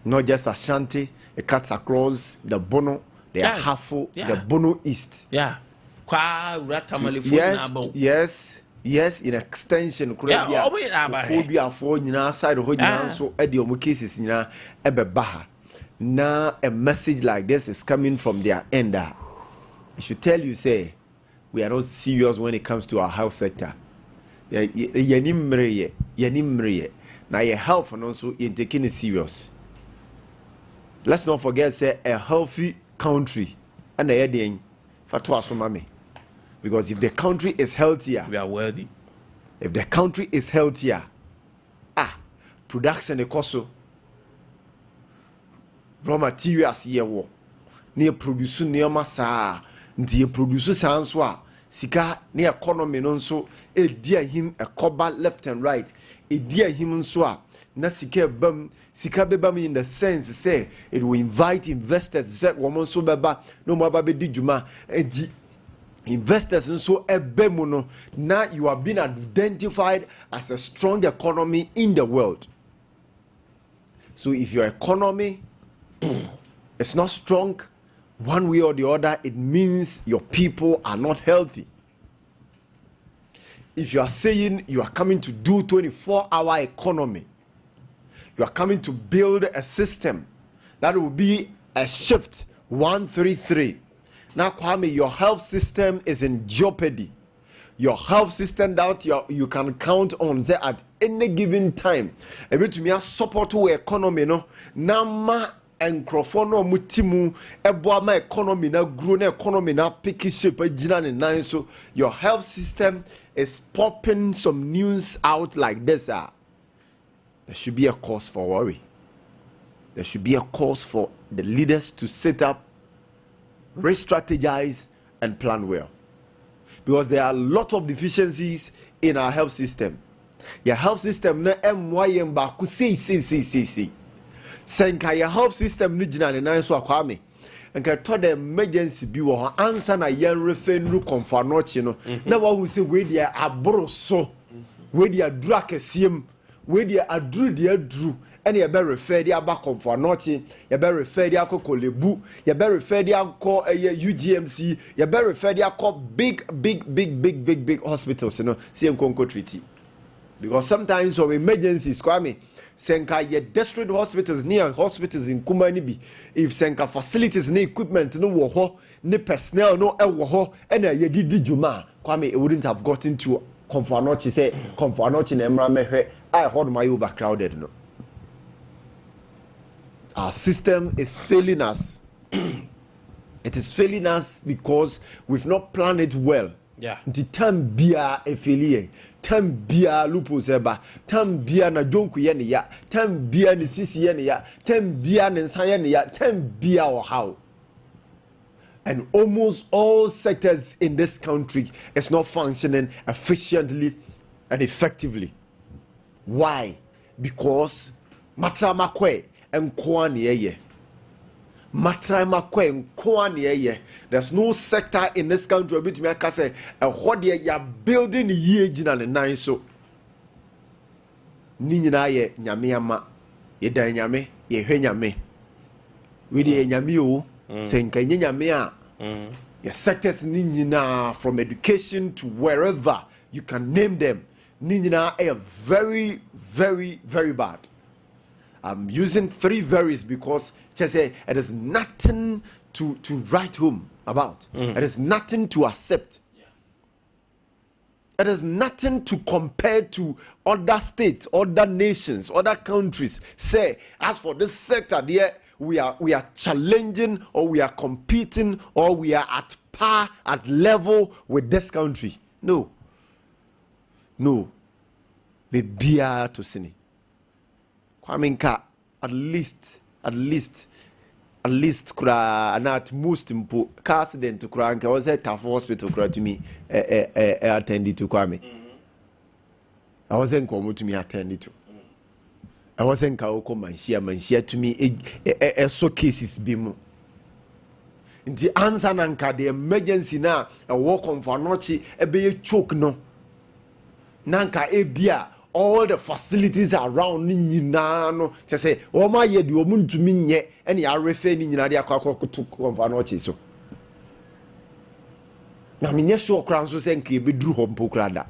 not just Ashanti, it cuts across the Bono, the Ahafo, the Bono East. Yeah. Yes, in extension. Phobia for side of so Eddie cases Baha. Now a message like this is coming from their end. I should tell you, say, we are not serious when it comes to our health sector. Now your health and also in taking it serious. Let's not forget, say, a healthy country and a heading for Mami. Because if the country is healthier, we are worthy. If the country is healthier, production ekoso, raw materials here wo, near produce near masa, near produce sanswa, sika near economy nonso, a dear him a coba left and right, a dear him so. Na sika bam in the sense say it will invite investors say woman so baba no more baby di juma edi investors and so ebemuno. Now you have been identified as a strong economy in the world. So if your economy is not strong one way or the other, it means your people are not healthy. If you are saying you are coming to do 24-hour economy, you are coming to build a system that will be a shift 133. Now, Kwame, your health system is in jeopardy. Your health system that you can count on say, at any given time. Ebe to me support to economy no. Nama enkrofo no mutimu ebo ama economy na grow na economy na pick shape agina ne nan so. Your health system is popping some news out like this. There should be a cause for worry. There should be a cause for the leaders to set up, re-strategize, and plan well. Because there are a lot of deficiencies in our health system. Your health system na MYM baku say. Senka your health system ni jina ne nan so akwame. Enka to the emergency bi wo ho answer na yen refenu konfanochi no. Na wa hu say we dia aboro so. We dia dru akesiem. We dia adru dia dru. And you better refer the back for nothing. You better refer the Kolebu. You better refer the UGMC. You better refer the big hospitals. You know, CM Conco Treaty. Because sometimes some emergencies, Kwame, Senka ye district hospitals near hospitals in Kumanibi. If Senka facilities no equipment no woho, no personnel no woho, and ye did Juma, Kwame, it wouldn't have gotten to Confanochi say Confanochi Emra Mehe. I heard my overcrowded no. Our system is failing us. It is failing us because we've not planned it well. Yeah. The time bia efilie, time bia lupus eba, time bia na jonku yene ya, time bia ni sisi yene ya, time bia ni nsayene ya, time bia or how. And almost all sectors in this country is not functioning efficiently and effectively. Why? Because matramakwe Nkwane. There's no sector in this country which me can say what you are building ye jina ne nine so. Ni nyina ye nyame ama ye dan nyame ye hwe nyame. We dey nyame o senka nyame a. Your sectors ni nyina from education to wherever you can name them. Ni nyina are very bad. I'm using three varies because just say it is nothing to write home about. It is nothing to accept. Yeah. It is nothing to compare to other states, other nations, other countries. Say, as for this sector, there we are challenging or we are competing or we are at par, at level with this country. No. Be beer to sin. Kwame Nkwantabisa, at least kura and at most impo car accident to kura nka was at Tafu hospital kura to me attended to Kwame. I wasn't coming to me attended to. I wasn't Kaoko Manshia to me so cases bimu. In the answer nanka the emergency na a walk on for nochi a be choke no. Nanka ebia all the facilities around no to say oh my ye do omun to me ye any are referring in Ade Akye to confernochi so. Na minye sure crown so say nke be dru hom pokrada.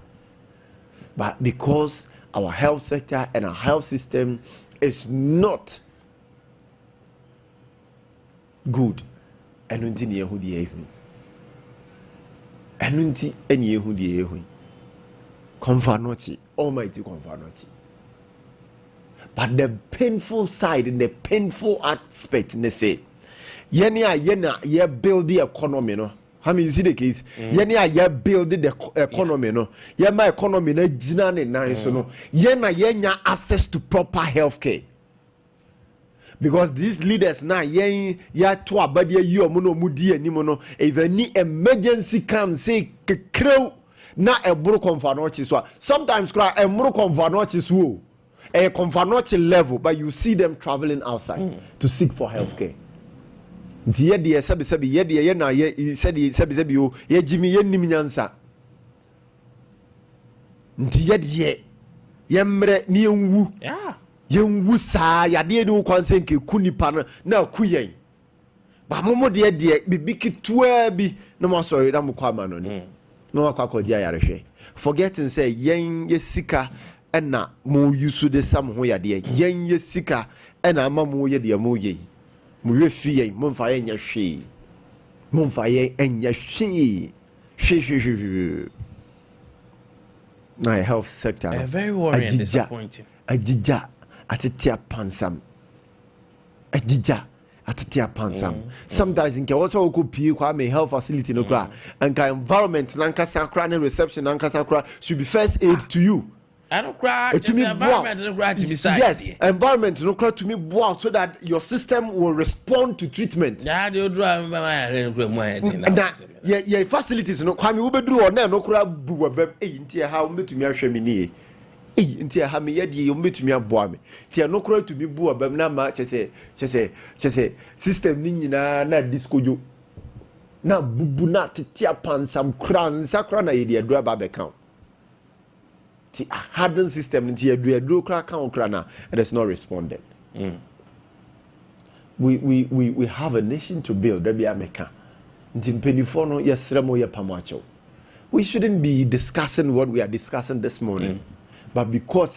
But because our health sector and our health system is not good, enunti ni ehudi ehun. Enunti eni ehudi ehun. Confernochi, almighty confernochi. But the painful side and the painful aspect, they say, yena ye build the economy, no. How many you see the case? Ye build the economy, no. Ye my economy na jina ne nice, no. Yena access to proper healthcare. Because these leaders now, ye to abadi ye omono mudi animono. Even ni emergency can say crow. Na eburu confernochi so sometimes cry emuru confernochi so a confernochi level, but you see them traveling outside to seek for healthcare. Ndiye de sabi ye na ye sabi o ye jimi ye nim nyansa. Ndiye de ye mre ni enwu ye nwu sa ya de ni kwanse nke kunipa na kuyen ba momo de bibi kitwa bi na mo so na mo kwa ma no ni. No akwakodia yarehwe forgetting say yen yesika ena mo use de sam ho yade yen yesika ena ama mo ye de mo ye mo refi yen mo mfa yen hwe mo mfa yen enya hwe na health sector very worrying and disappointing ajija atetia pansam ajija atitia pansam sometimes in also could be Kwame health facility no cra and environment nankasa cra and reception nankasa cra should be first aid to you. I don't cry to me environment no cra to beside. Yes, environment no cra to me bow so that your system will respond to treatment. Yeah, they do yeah facilities no Kwame we be do on no cra bu bem eh ntia how metumi ahwe me nie. Ntia ha me yedi yo metumi aboa me tia no kora to me bu abam na ma chese system ni nyina na discojo na bubu na tetia pansam kran sakra na yedi adura ba be count ti hardened system ntia adura kra count kra na it is not responded. We have a nation to build that be ameka nti mpedifo no yesremo ye pamacho. We shouldn't be discussing what we are discussing this morning. But because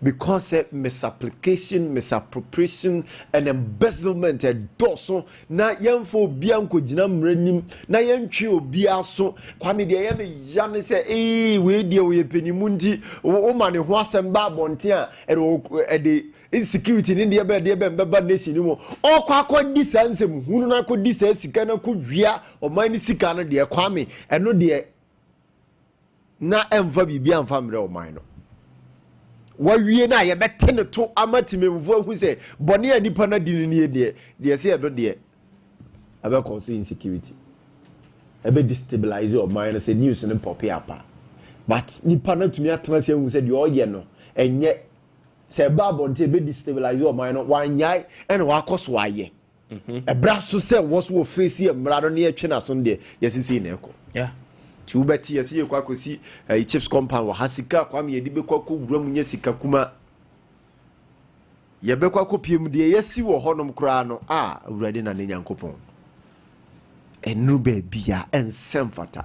because misapplication, misappropriation, and embezzlement and doso na yemfo bianco jinam renim na yentwi obiaso Kwame de yeme yane say we de we penimundi o ma ne ho asem ba bonte a e insecurity ni de be nation ni mo o kwa di sansem hunu na ko di sa sika na ko dwia o man ni sika na de Kwame eno de na emva bibia mfa mre o man no wawie na ye betene to amatimemfo hu se bone anipa na di ni de se edo de abe cause insecurity ebe destabilize o man se news ne pop apa but nipa na tumi atena se hu se de oye no enye se babonte ebe destabilize o man no wanyai ene wakoso aye ebra so se wo so face e mrado ne ye twe na so de yesisi na eko yeah Tubeti yesi kwa kosi chips compound wa hasika Kwame yedi be kwa ko wura munye sika kuma ye be kwa ko piem de yesi wo honom kra no awurade na nyankopon enu be bia ensem fata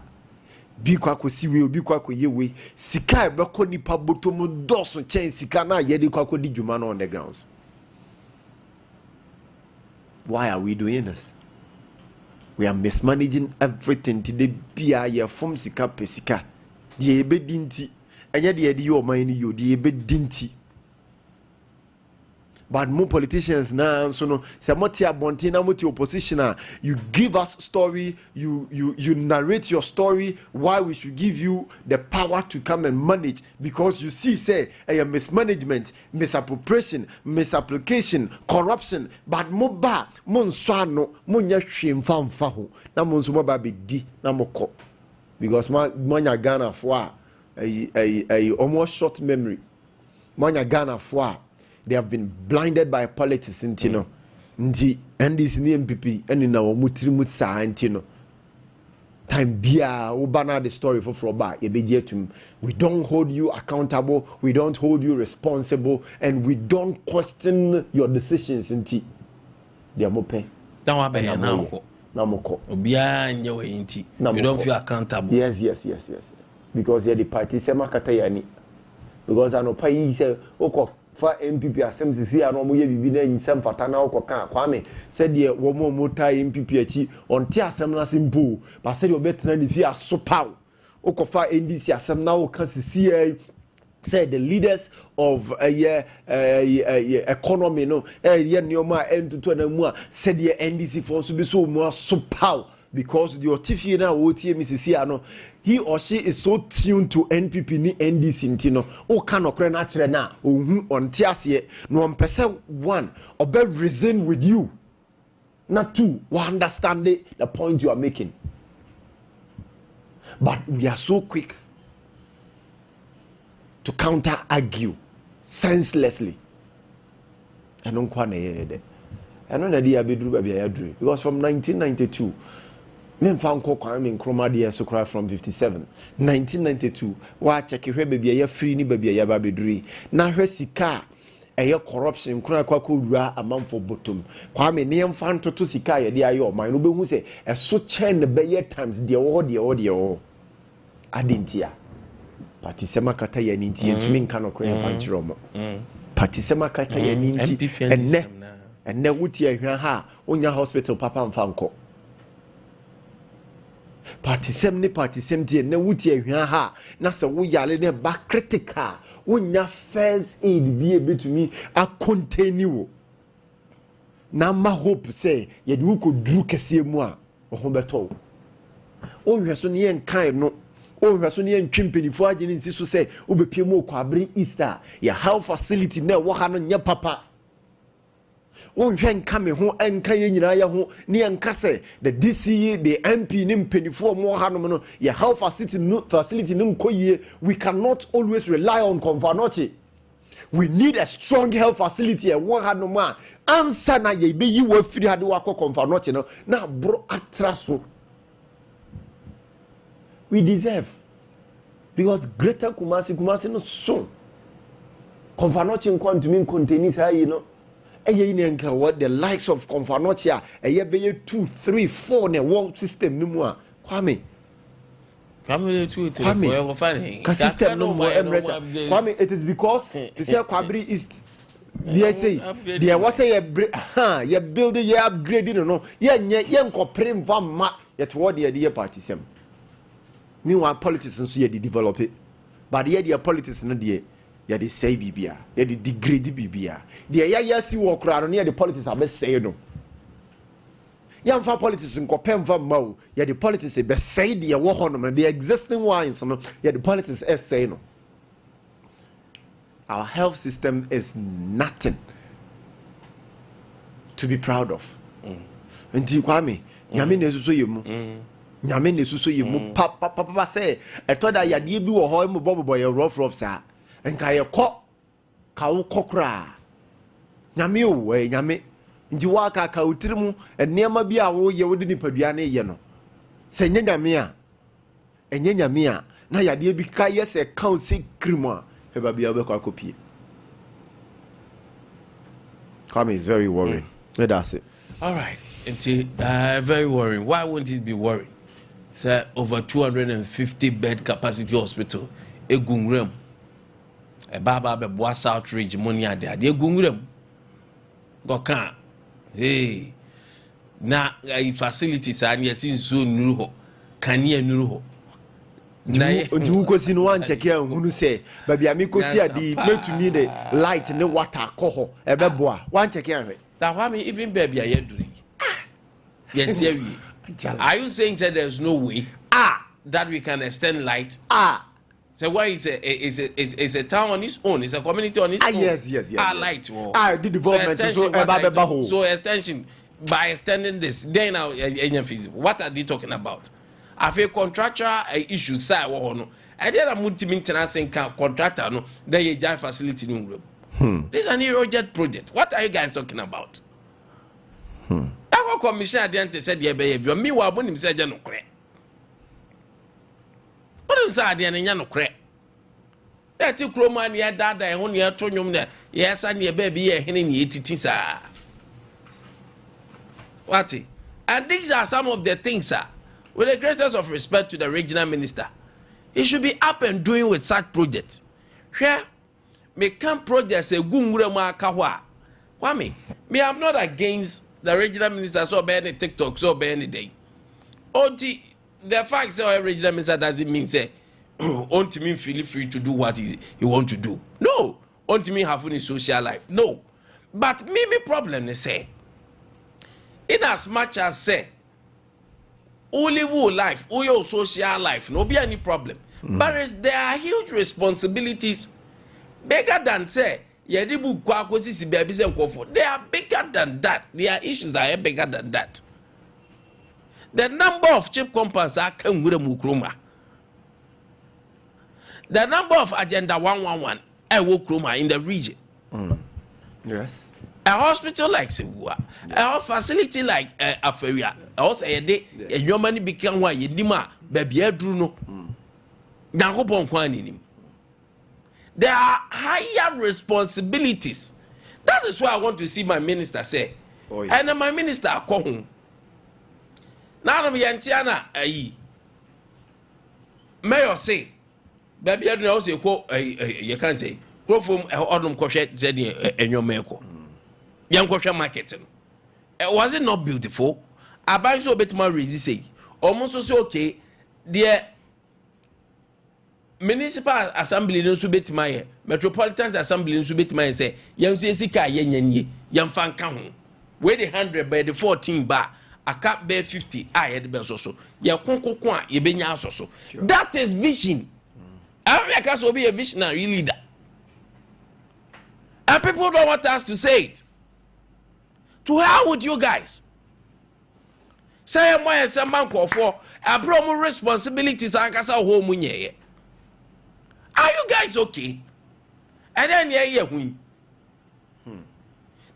bi kwa kosi we obi kwa ko yewe sika be ko nipa botom doso chen sika na yedi kwa ko di djuma no on the grounds. Why are we doing this? We are mismanaging everything today. Bia ye from sika pesika. Die ebe dinti. Enya die di yo man ni yo die ebe dinti. But more politicians now, so no. Se moti abonti na moti opposition. You give us story. You narrate your story. Why we should give you the power to come and manage? Because you see, say, mismanagement, misappropriation, misapplication, corruption. But mo ba mo nsano mo nya hwemfa mfa ho. Na mo nso mo ba be di na mo ko. Because mo nya Ghana for almost short memory. Mo nya Ghana for they have been blinded by politics, you know. Nti NDC ni MPP eni na wo mutiri mutsa anti no time bia wo bana the story for Froba ye tum. We don't hold you accountable, we don't hold you responsible, and we don't question your decisions nti dia mope dan wa be na moko obia nye we nti you don't feel accountable. Yes, because you're the party sema kata yani, because anopa yi say okọ for MPP asem sisi ano mo ye bibi na nyisem fata na okoka Kwame said ye wo mo mota MPP achi onti asem na simple ba said obetena ni fi asopaw okofa NDC asem na oka sisi said the leaders of economy no ye nioma entutu na mu a said ye NDC for so be so mo asopaw because the otifie na wo tie misisi ano he or she is so tuned to NPP ni NDC ntino o kan okre na kire na ohun onti ase no mpese one obe reason with you not two we understand the point you are making, but we are so quick to counter argue senselessly and on kwa na yede and on the abedru ba bia yadru because from 1992 Memfanko Kwame Nkwantabisa so cry from 1992 wa check hwe bebia ya free ni bebia ya babeduri na hwe sika eye corruption kura kwakọ wura amanfo bottom Kwame ne yemfa ntoto sika ye de aye o man no behu se eso chen ne be times de o adentia party sema kata ya ni nti entumi nka no kura yemfa nchiro mo party sema kata ya ni nti enne wuti ahwa ha onya hospital papa mfanko party sem die na wuti ahwa ha na se wo yale ne ba critical wonya first aid bi betumi a contain wo na ma hope say ye de wo ko duru kese mu a ho beto o hwe so ne yen kan no o hwe so ne yen twimpenifo agene nsi so say obepie mu okwabre Easter ya health facility na wo ha no nya papa won hwen ka me ho enka ye nyina ya ho ne enka se the DCE the MP ni mpenifo mo ha no ya health facility no nkoyie. We cannot always rely on Konfanochi. We need a strong health facility e wo ha no ma answer na ye be yi wo firi ha de wa Konfanochi no na bro atraso we deserve, because greater Kumasi no so Konfanochi nkwa ntumi contain sa yi no what the likes of Konfanochi a be 2, 3, 4 ne world system no mu a Kwame 2, 3, 4 fine system no more Kwame. It is because to say Kwabri East they say there was a you build you upgrading no ye compare ma yet what the party sem meanwhile politics so ye develop it, but the politics no dey ya de say bibia ya de degrade bibia de ya si wo kra no ya de politics abe say no ya mfa politics nkopem fa mawo ya de politics be say de wo ho no the existing ones no ya de politics say no. Our health system is nothing to be proud of. Nti Kwame nyame na esuso yemu nyame na esuso yemu papa say etoda ya de bi wo ho mu bobo ya rough sa enka ye ko ka wo kokra nyame o we nyame nti wa ka utirimu enema bi a wo ye wo de nipadua na ye no se nyame a enye nyame a na yade bi ka ye se ka o se krimo a he ba bia be kwa kopie. Kwame is very worrying. That's it. All right. Nti very worrying. Why won't it be worrying? Say over 250 bed capacity hospital egungrem baba be boas outreach money ade egungrem go kan hey na facilities an yesin so nuru ho kania nuru ho na ndu ko si no wan check ya hunu say baby amikosi adi metumi de light ne water koho ebe boa wan check ya hwe that why me even baby ayeduri yes here we are you saying that there's no way that we can extend light so why it's a town on its own, it's a community on its own. Yes. Light. The development so extension by extending this. Then now, what are they talking about? I feel contractual issues. Side no. I did a multi-maintenance contractor. No, they a facility no room. This is an Eurojet project. What are you guys talking about? Our commissioner Adiante said, "Yeah, baby, me wa bonim said no kre." What is that? Adiante no kre. That you kroman ya dada e hon ya to nwom na yes and your baby ye hene ni etiti sa. What? And these are some of the things, sir. With the greatest of respect to the regional minister, he should be up and doing with such projects. Here, me come projects a gungure ma kawa. Kwame, me I'm not against the regional minister so be any TikTok so be any day. The fact that a regional minister doesn't mean say want me feel free to do what he want to do. No, want me have any social life. No, but me problem is say, in as much as say, who live who life, who your social life, no be any problem. But there are huge responsibilities bigger than say. They are bigger than that. There are issues that are bigger than that. The number of chip compounds are Mukruma. The number of Agenda 111 Mukruma in the region. Yes. A hospital like Sibua, a facility like Aferia, also a day, a Germany became one, Yedima, Baby Druno, Yankopon Quanin. There are higher responsibilities. That is why I want to see my minister say. Oh, yeah. And my minister call home. Now I'm Yantiana, Mayor say, Baby Adrian also you can't say, go from Autumn Crochet Zeddy and your Meko. Young Crochet marketing. Was it not beautiful? I buy so bit more resist. Almost so okay, dear. Municipal Assembly in Subetmaya, Metropolitan Assembly in Subetmaya say, Young Sika Yen Young Fan Count, where the 100 by the 14 bar, a cap bear 50, I had the best also. Ya Conco Quan, Yebenya also. That is vision. America will be a visionary leader. And people don't want us to say it. To hell with you guys. Say, my son, man, call for a promo responsibilities and Casa home when ye. Are you guys okay? And then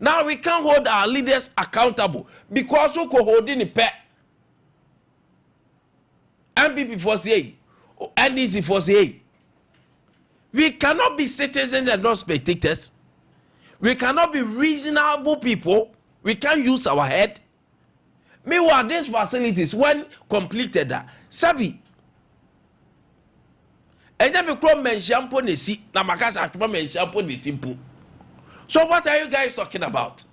now we can't hold our leaders accountable because who could hold in the pet MPP for say NDC for say we cannot be citizens and not spectators. We cannot be reasonable people. We can't use our head. Meanwhile, these facilities when completed Sabi. And then we call men shampoo nesi na makasa atuma men shampoo nesi mpo. So what are you guys talking about?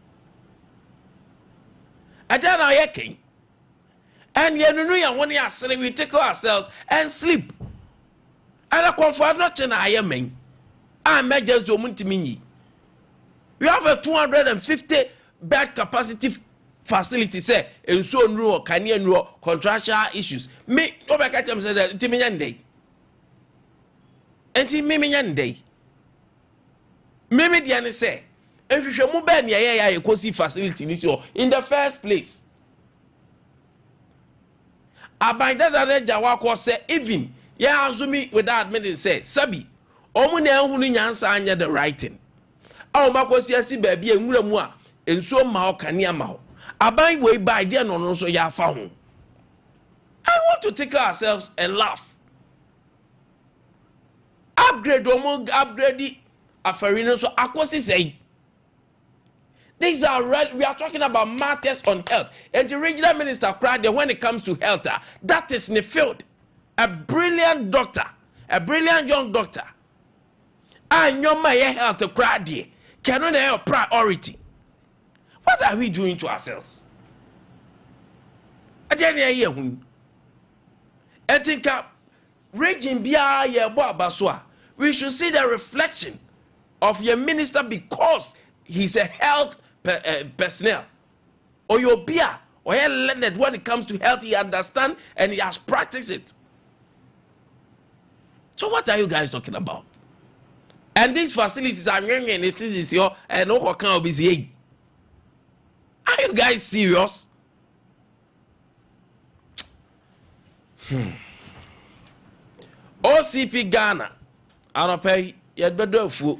And then I king. And we take ourselves and sleep. And I confirm not in I am men. I measure Zomuntimini. We have a 250 bed capacity facility, say, and so no Canadian contractual issues. Me, no back at them said that Timian Day. And Mimi Yande. Mimi Diane say, if you should move back near a cozy facility this year in the first place. About that, Jawako say, even, yeah, Azumi without admitting, say, Sabi, Omune Huni answer under the writing. Our Makosi baby and Muramua, and so Mao Kanyamao. Abai way by dear no so ya found. I want to take ourselves and laugh. Upgrade Afarino so Akosi say. These are we are talking about matters on health. And the regional minister cried when it comes to health, that is in the field. A brilliant doctor, a brilliant young doctor. And your my health cried cannot have priority. What are we doing to ourselves? I think region we should see the reflection of your minister because he's a health personnel. Or your beer, or he learned when it comes to health, he understands and he has practiced it. So what are you guys talking about? And these facilities are and are you guys serious? OCP Ghana, I'll pay yet better food.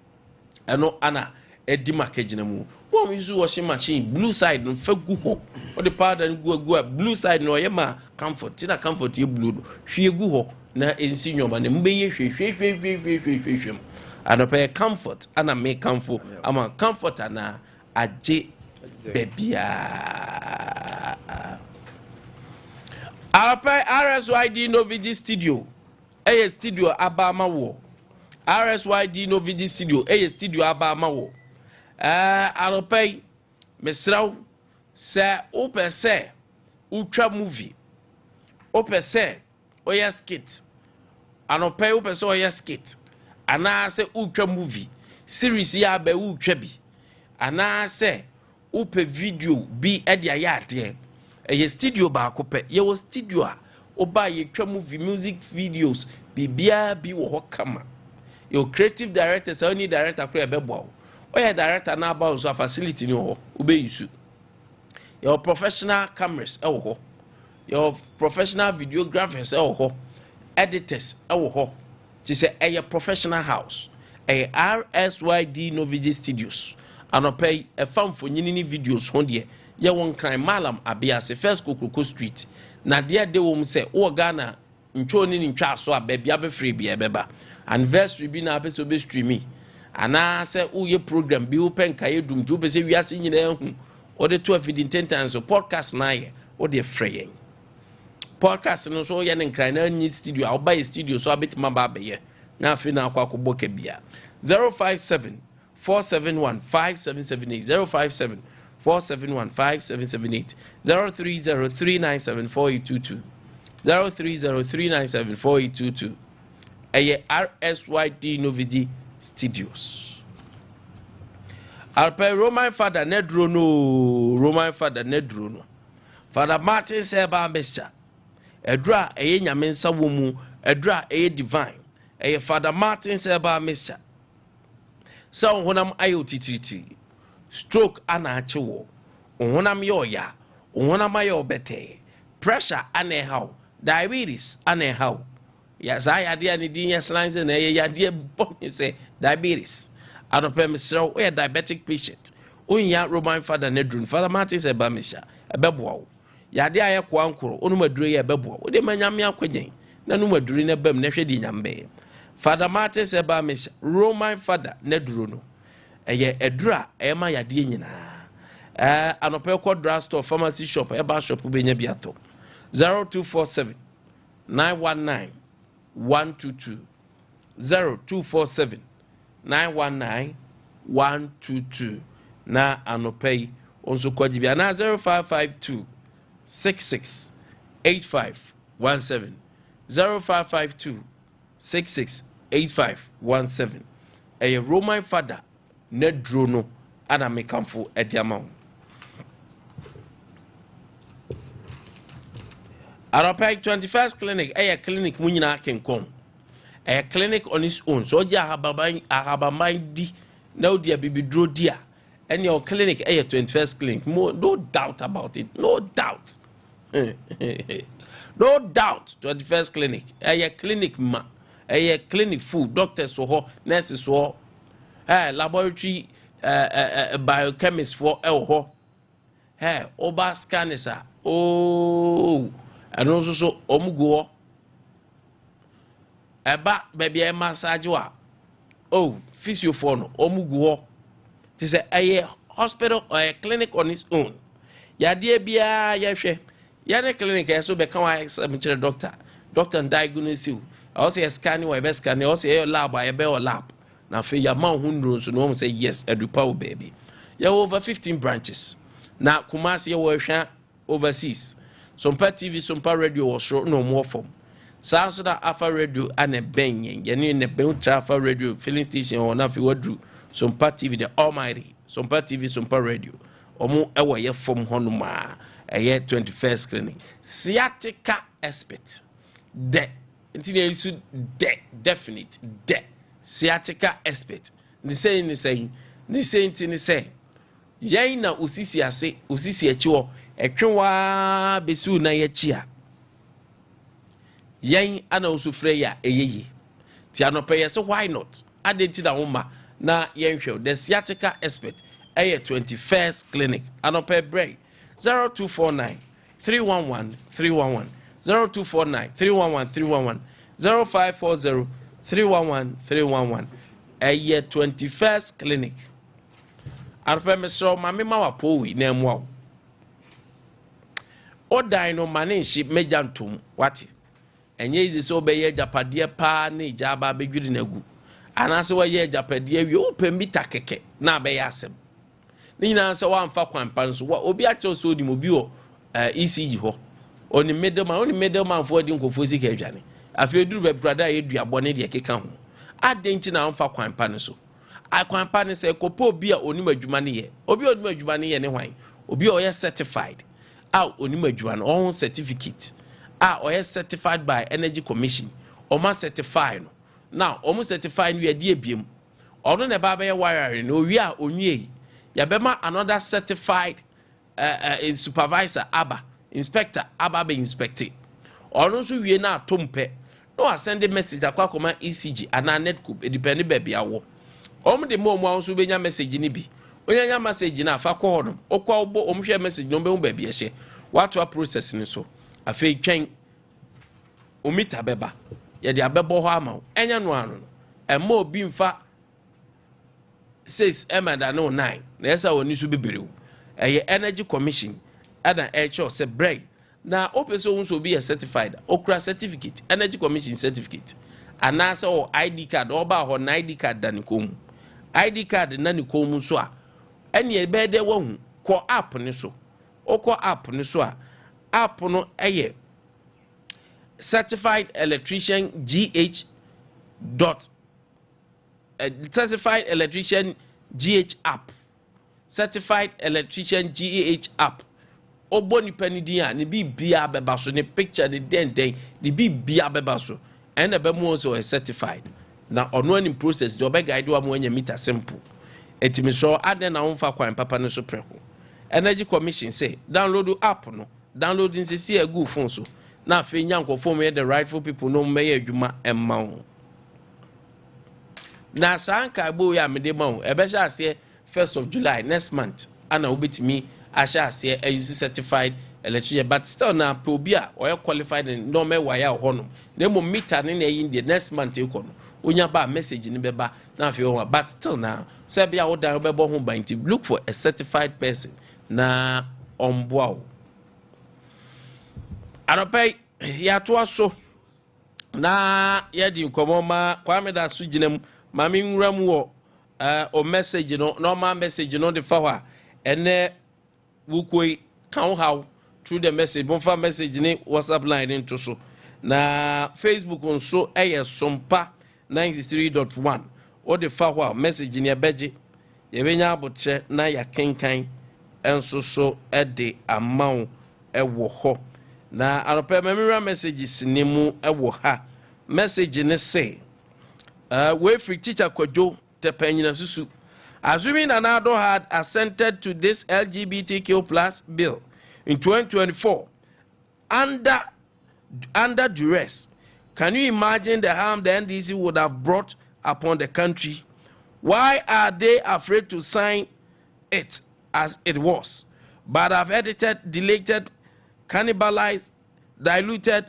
ɛno ana ɛdi market gyina mu wɔn use washing machine blue side no fa gu hɔ ɔde powder no gu a blue side no ɔyɛ ma comfort tina comfort yɛ blue no hwie gu hɔ na ɛnsi nyɔma na mbɛyɛ hwie anɔpɛ comfort ana me comfort ama comfort ana agye bebia Arapa RSYD no VG studio. Studio Abama wo. RSYD no VG studio. Studio Abama wo. Arapa mesraw se ope se ultra movie. Ope se oya skit. Arapa ope se oya skit. Ana se ultra movie. Series ya be ultra bi. Ana se ope video bi edia yade. Studio ba kope. Ye wo studio a oba ye twa movie music videos bibia bi wo hokama. Your creative director say only director kura bebo. Oya director na ba so facility ni ho ube use. Your professional cameras e wo ho. Your professional videographers e wo ho. Editors e wo ho. Ti say a professional house. A RSYD Noviji Studios. Anopay a fan for nyini videos ho de. Ye won crime malam Abia se first Kokoko Street. Na dia de wo se o Ghana ntwo ni ntwa so a bia be free bia beba. Anniversary bi na apeso be streami. Ana se o ye program bi open kaye dum tu be se wiase nyina hu. O de 12 intentance so podcast na ye o de free. Podcast no so ye nkran na nyi studio a buy studio so abetima ba be ye. Na afi na akwa koboka bia. 057 471 5778 057 4715778 030397422 030397422 Aye RSYD Novidi Studios. Alpe Roman Father Nedrono Father Martin Seba Mesha Edra eye nyamensa womu edra eye divine eye Father Martin Seba Mesha sa honam ayo tititi stroke ana achewo honam yoya honam ayo bete pressure ane how diabetes ane how ya za ya dia ni din yes lines na ya dia boni say diabetes adopem so we diabetic patient onya Roman Father Nedrun Father Martin Seba Mesha ebebo ya dia ye kwa nkoro onu maduro ye ebebo o de manyame akwagen na nu maduro na bam na hwedi nyambe Father Martin Seba Mesha Roman Father Nedrun no eye edura ema yade nyina anope ko drugstore pharmacy shop eba shop benya biato 0247 919 122 0247 919 122 na anope onso kwajibia na 0552 66 8517 0552 66 8517 a Roman Father Nedrono ana mekamfo ediamao Arapai 21st clinic a clinic munyina kenkon a clinic on its own so ja ahabamai di na dia bibidro dia and your clinic a 21st clinic no doubt about it no doubt no doubt 21st clinic a clinic ma a clinic food doctors so nurses so laboratory biochemist for ho oba scanners and also so omugo eba baby e massage wa physio for no omugo ti say a hospital or a clinic on its own ya dia bia ya hwe ya ne clinic e so be kan wa exam doctor diagnose you also scan wa be scan also your lab wa be lab na fe ya ma hundreds so no say yes edupa baby ya over 15 branches na Kumasi ya wo overseas Sompa TV Sompa radio was short no more from so that Alpha radio and a bang yen ne ben Alpha radio filling station or na fi wadru Sompa TV the almighty Sompa TV Sompa radio omo ewo ye from honuma a year 21st clinic sciatica expert de ntine isu de definite de sciatica expert the saying say yen na osisi ase osisi achi etwewa besu na yachia yen ana osufre ya eyeye ti anope yes why not adenti da homa na yen hwe the sciatica expert 21st clinic anope break 0249 311 311 0249 311 311 0540 311 311 21st clinic arpe meso mame ma wapo wi na emwa o dino manage mejantum wati enye izi so be ye japade pa na ijaba be dwiri nagu anase wa ye japade wi o pe mita keke na be ya asem ni nyina se wa mfa kwampa nso wa obi a che so di mo bi o ECG ho oni middleman for di nkofo sika adwane afi eduru be brada ye duabone de keka ho adenti na mfa kwampa nso akwampa ne se kopo obi a onim adwuma ne ye obi onim adwuma ne ye ne hwan obi o ye certified a onim adwuma no on certificate a o ye certified by Energy Commission o ma certify no now o mu certify no ye de ebiem ono ne ba be ye wire no wi a onwie ya be ma another certified supervisor aba inspector aba be inspected ono so wie na atompe no send a message akwa koma ECG ana netco depend be bia wo de mo anso benya message ni bi onyanya message na afa ko no okwa obo omhwe message no be hu ba bia hye what process ni so afei twen omita beba ye de abebo ho ama enya no ano emma obi mfa 6 emada no 9 na esa woni so beberew eye Energy Commission ada echo se break na opeso unso be certified okra certificate Energy Commission certificate anasa o ID card oba ho na ID card dan kom ID card na ni kom so a ene e be de wahu ko app ni so okọ app ni so a app no eye certified electrician GH certified electrician GH app certified electrician GH app obo ni panidi a ni bibia beba so ni picture ni den ni bibia beba so and ebe mo so certified na ono ani process de obe guide wa mo anya meter simple etimi so ade na wonfa kwan papa no so preko Energy Commission say download app no download nsisi egu phone so na afi nyanko phone me the rightful people no meye adwuma emma ho na sanka gbo ya mede ma ho ebe sha ase 1st of July next month ana obetimi asha ase use certified electrician but still na probia or qualified and no me wire ho na mo meter ne na yin the next month e ko no onya ba message ni beba na afi ho but still na so bia wo dan bebo ho banti look for a certified person na omboa aropai ya to aso na yedi nkomo ma Kwame da so ginam ma mi nwram wo o message no normal message no de fa wa ene wukoi kan how through the message bonfa message ni WhatsApp line into so na Facebook nso Sompa 93.1 o de fa wa message ni ebeje ye benya abotre na ya kenkan enso so de amount ewo ho na aropa memira messages ni mu ewo ha message ni say we free teacher Kwadwo tepanyina susu assuming Anado had assented to this LGBTQ plus bill in 2024 under duress, can you imagine the harm the NDC would have brought upon the country? Why are they afraid to sign it as it was, but have edited, deleted, cannibalized, diluted,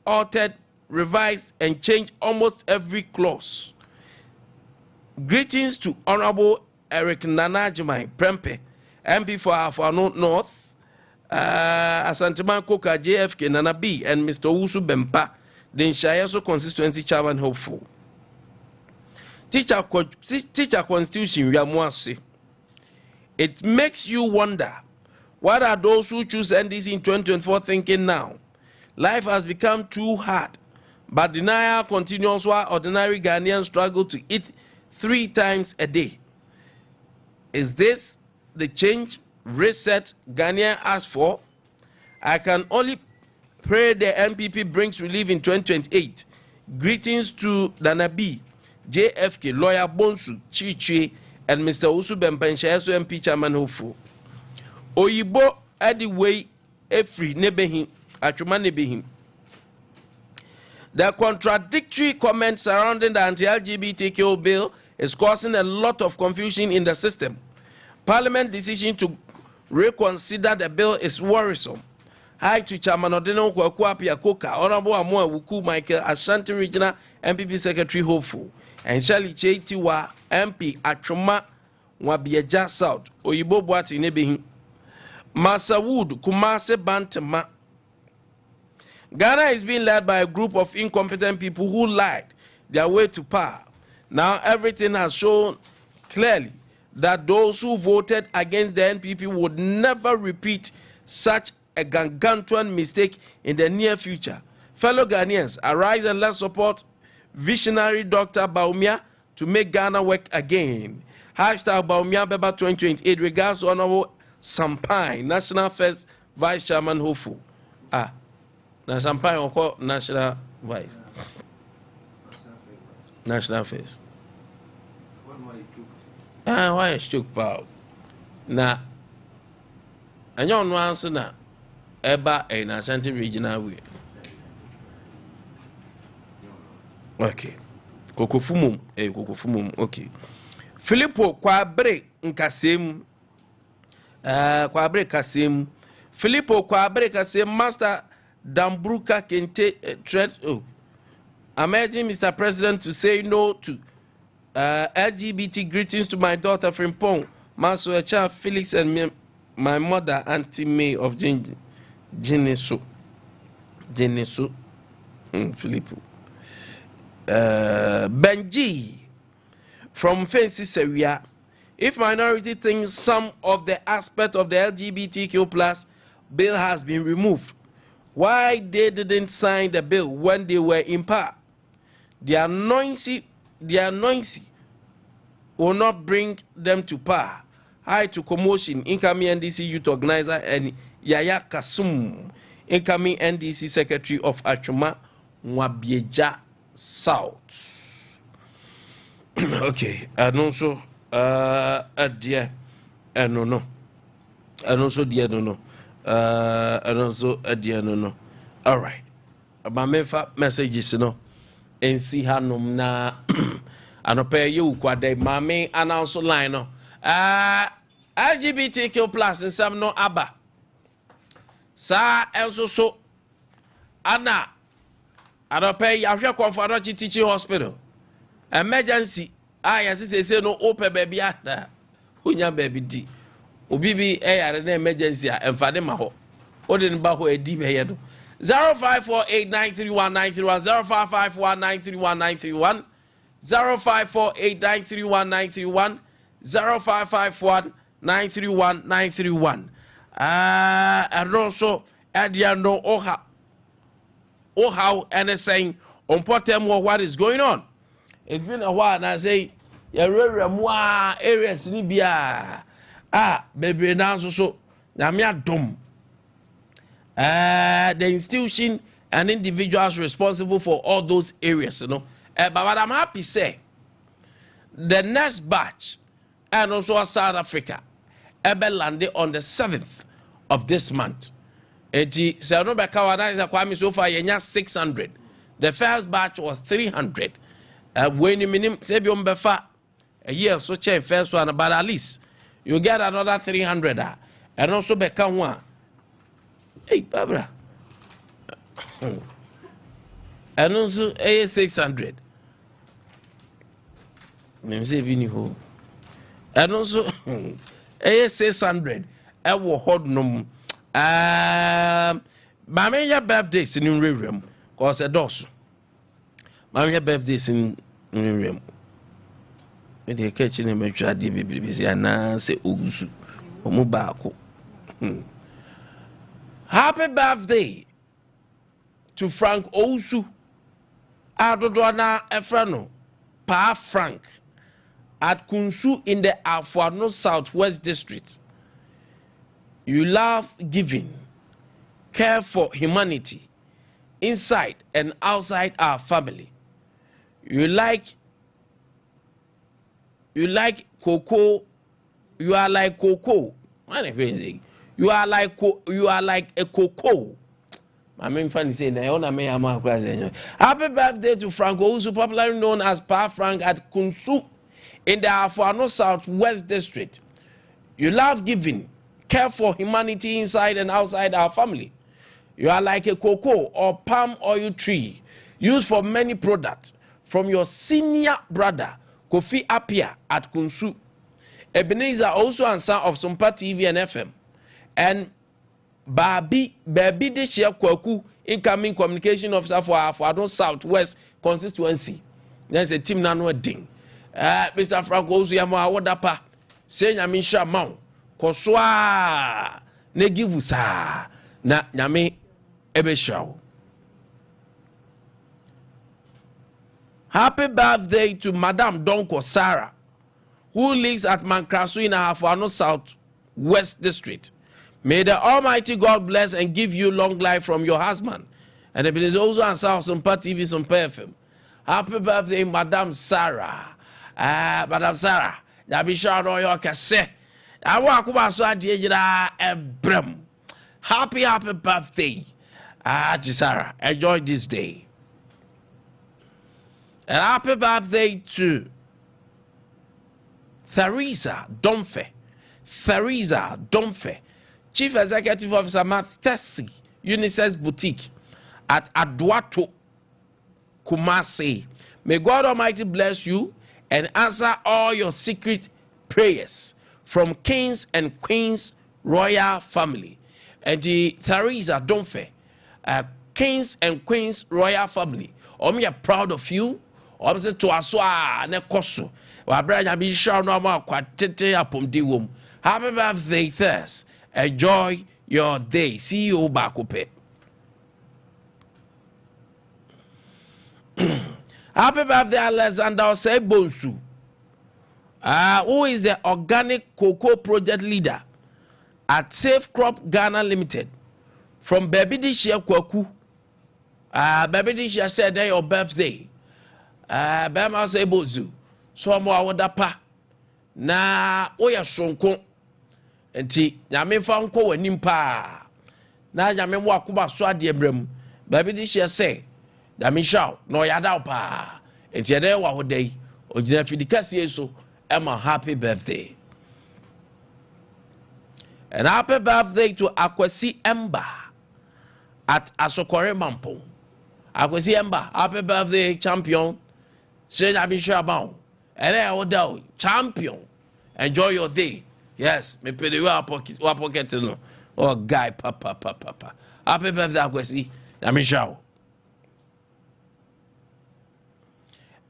altered, revised, and changed almost every clause? Greetings to Honorable Eric Nanajimai Prempe, MP for Afano North, Asanteman Koka JFK Nana B, and Mr. Usu Bempa, the Nshayaso constituency chairman hopeful. Teacher Constitution, Yamuasi. It makes you wonder, what are those who choose NDC in 2024 thinking now? Life has become too hard, but denial continues while ordinary Ghanaians struggle to eat 3 times a day. Is this the change reset Ghanaian asked for? I can only pray the NPP brings relief in 2028. Greetings to Danabi, JFK, lawyer Bonsu, Chichi, and Mr. Usu Bempenchayaso MP chairman hopeful. Oyibo Adiway Efri Nebehin, Achuma Nebehin. The contradictory comments surrounding the anti-LGBTQ bill is causing a lot of confusion in the system. Parliament decision to reconsider the bill is worrisome. Hi to Chairman Odeno Kwakuapia Koka, Honorable Amua Wuku Michael Ashanti Regional MPP Secretary hopeful, and Shirley Cheitiwa MP Achuma Wabieja South, Oyibo Boati Nebehin. Masa Wood Kumase Bantama Ghana is being led by a group of incompetent people who lied their way to power. Now everything has shown clearly that those who voted against the NPP would never repeat such a gargantuan mistake in the near future. Fellow Ghanaians, arise and let's support visionary Dr. Bawumia to make Ghana work again. Hashtag Bawumia Beba 2028. Regards to Honorable Sampai, National First Vice Chairman hopeful. Now Sampai will call National Vice. National First. Why is choke power? Now, and you know answer now. Eba in Ashanti regional way. Okay. Kokofumum, kokofumum. Okay. Filippo Kwabre Nkasem. Kwabre Kasem. Filippo Kwabre Kasem. Master Dambruka Kente threat. Oh, I'm urging Mr. President to say no to LGBT greetings to my daughter Frimpong, Maso Echa Felix, and my mother Auntie May of Geneso. Filippo. Benji from Fancy area. If minority thinks some of the aspect of the LGBTQ plus bill has been removed, why they didn't sign the bill when they were in power? The annoyance will not bring them to power. Hi to commotion, incoming NDC youth organizer and Yaya Kasum, incoming NDC secretary of Achuma Mwabieja South. Okay, and also dear no, and also dear no, and also dear no. All right, my messages no, and see how no na. And pay you kwade mame announce line no LGBTQ plus and some no aba sa also so ana pay afya comfort teaching hospital emergency yes say no open baby ada hunya baby di obi bi yare na emergency a emfade ma ho odin ba ho edi be yedo 0548931931 05548931 0554931931 and also Adiano Oha and saying on Potem what is going on. It's been a while and I say areas Libya baby now so Namia Dom the institution and individuals responsible for all those areas, you know. But what I'm happy to say, the next batch, and also South Africa, landed on the 7th of this month. So far, 600. The first batch was 300. When you mean, say, a year so change first one, but at least you get another 300. And also become one. Hey, Barbara. And also 600. And also 600. I will hold no. My birthdays in room cause a dos. My birthdays in room. When they catch in a mature baby, and say Uzu or Mubako. Happy birthday to Frank Ousu. Adodwana Efrano. Pa Frank at Kunsu in the Afuano Southwest District. You love giving, care for humanity, inside and outside our family. You like cocoa. You are like cocoa. You are like a cocoa. I mean, funny saying happy birthday to Frank Ousu, popularly known as Pa Frank at Kunsu in the Afuano Southwest District. You love giving, care for humanity inside and outside our family. You are like a cocoa or palm oil tree used for many products from your senior brother Kofi Apia at Kunsu. Ebenezer also and son of Sompa TV and FM. And Baby de share kwaku incoming communication officer for Adon Southwest constituency. There's a team now ding. Mr. Franco Zuyama Wadapa, say Yamin Shamon, Koswa, Negivusa, na Yami Ebeshaw. Happy birthday to Madame Donko Sarah, who lives at Mankrasu in Ahafano South West District. May the Almighty God bless and give you long life from your husband. And it is also on Sompa TV, Sompa FM. Happy birthday, Madame Sarah. Madame Sarah, Yabisha Royo Kase. I walk over so Ebrem. Happy birthday. Sarah, enjoy this day. And happy birthday to Theresa Domfe. Theresa Domfe, Chief Executive Officer Mathesi Unisex Boutique at Adwato, Kumasi. May God Almighty bless you and answer all your secret prayers from Kings and Queens Royal Family. And the Theresa Domfe, Kings and Queens Royal Family. We are proud of you. I'm saying to Aswa Nekosu. Happy birthday, Thurs. Enjoy your day. See you back up. Happy birthday, Alexander Osebonsu, who is the organic cocoa project leader at Safe Crop Ghana Limited. From Baby Dishia Kwaku. Baby Dishia said day your birthday. Bema Osebonsu. So mo awadapa. Na oya sonko. Enti nyame fa nko wanim pa. Na nyame mo akuba so ade ebrem. Baby Dishia say nyame shaw no yada pa. Enti ede wa hodai. Ogina fidikasi eso. Emma, happy birthday. And happy birthday to Akwesi Emba at Asokore Mampo. Akwesi Emba, happy birthday, champion. Say Nyame Shabao. And then I will down, champion. Enjoy your day. Yes, me pay the pocket no. Oh, guy, papa. Happy birthday, Akwesi. Nyame Shabao.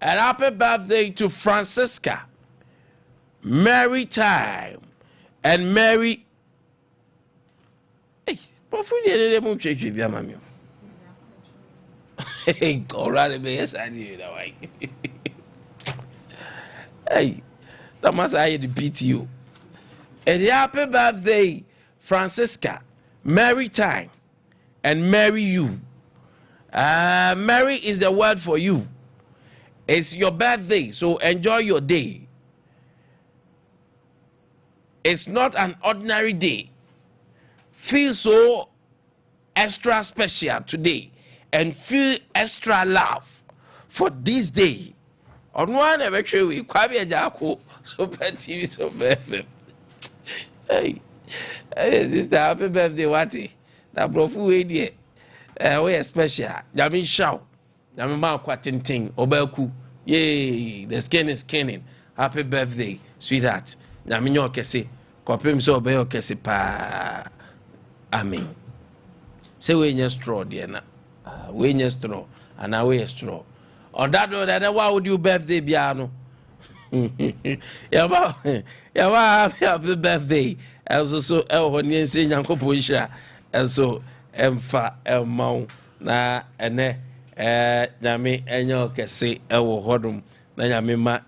And happy birthday to Francisca, Mary Time, and Mary. Hey, hey, alright, yes, I did. Hey, that must I repeat you. And happy birthday, Francisca, Mary Time, and Mary you. Mary is the word for you. It's your birthday, so enjoy your day. It's not an ordinary day. Feel so extra special today and feel extra love for this day. On one eventually we Kwame Nkwantabisa Sompa TV Sompa FM. Hey, sister, happy birthday, Wati. That brofu we there. We special. Nyame shout. Nyame ma kwa tinting obeku. Yay, the skin is skinning. Happy birthday, sweetheart. Nyame nyo kese. Kopim so obe kese pa. Amen. Say we nye straw there na. We nye straw. And now we straw. On that note, why would you birthday biano? Yaba happy birthday. Also so when say Nyankopo Isha. Also emfa elmau na ene nyame enyo kese ewo hodum na nyame ma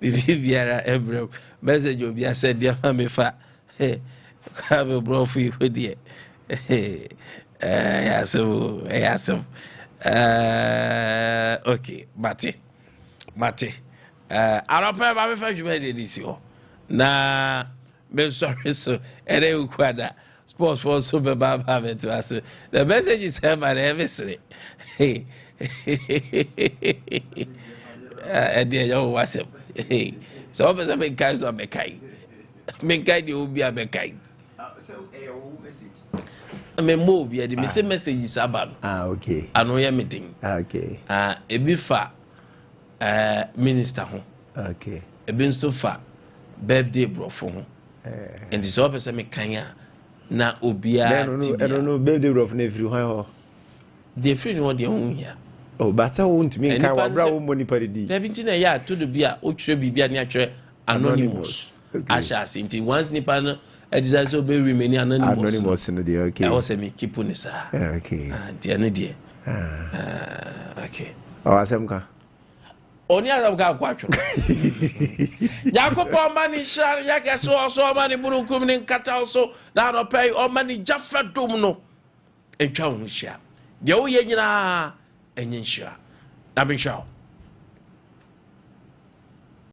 bibi biara ebrem message obi said dia ma me fa have bro for you there yasem okay mate aropa ba me fa djuma de disi ho na me sorry so ere ukwada sports for super baba to us. The message is here by every hey. Dear yo was hey. So person make guys on mekai. Mekai the obi a mekai. So message. I mean move the same message is about. Okay. Ano ya meeting. Okay. Ebi fa minister ho. Okay. Ebi nso fa birthday bro for ho. And so person make kanya na obia I don't know birthday of every ho they feel what they own here. Oh, but I won't mean can wa money per day. There be tin ya to the bia o tire bibia na tire anonymous. Asha sinti once nipa no e desire so be remain anonymous. Anonymous no dey okay. I was me keep on sa. Okay. Dia no dia. Okay. Oh, asemka. Oni adam ka kwatwo. Yakopon mani shar yakeso so mani burukum ni nkata so na no pay o mani jafadum no. Etwa ho hia. Dia wo ye nyina enye hia. Na be hia.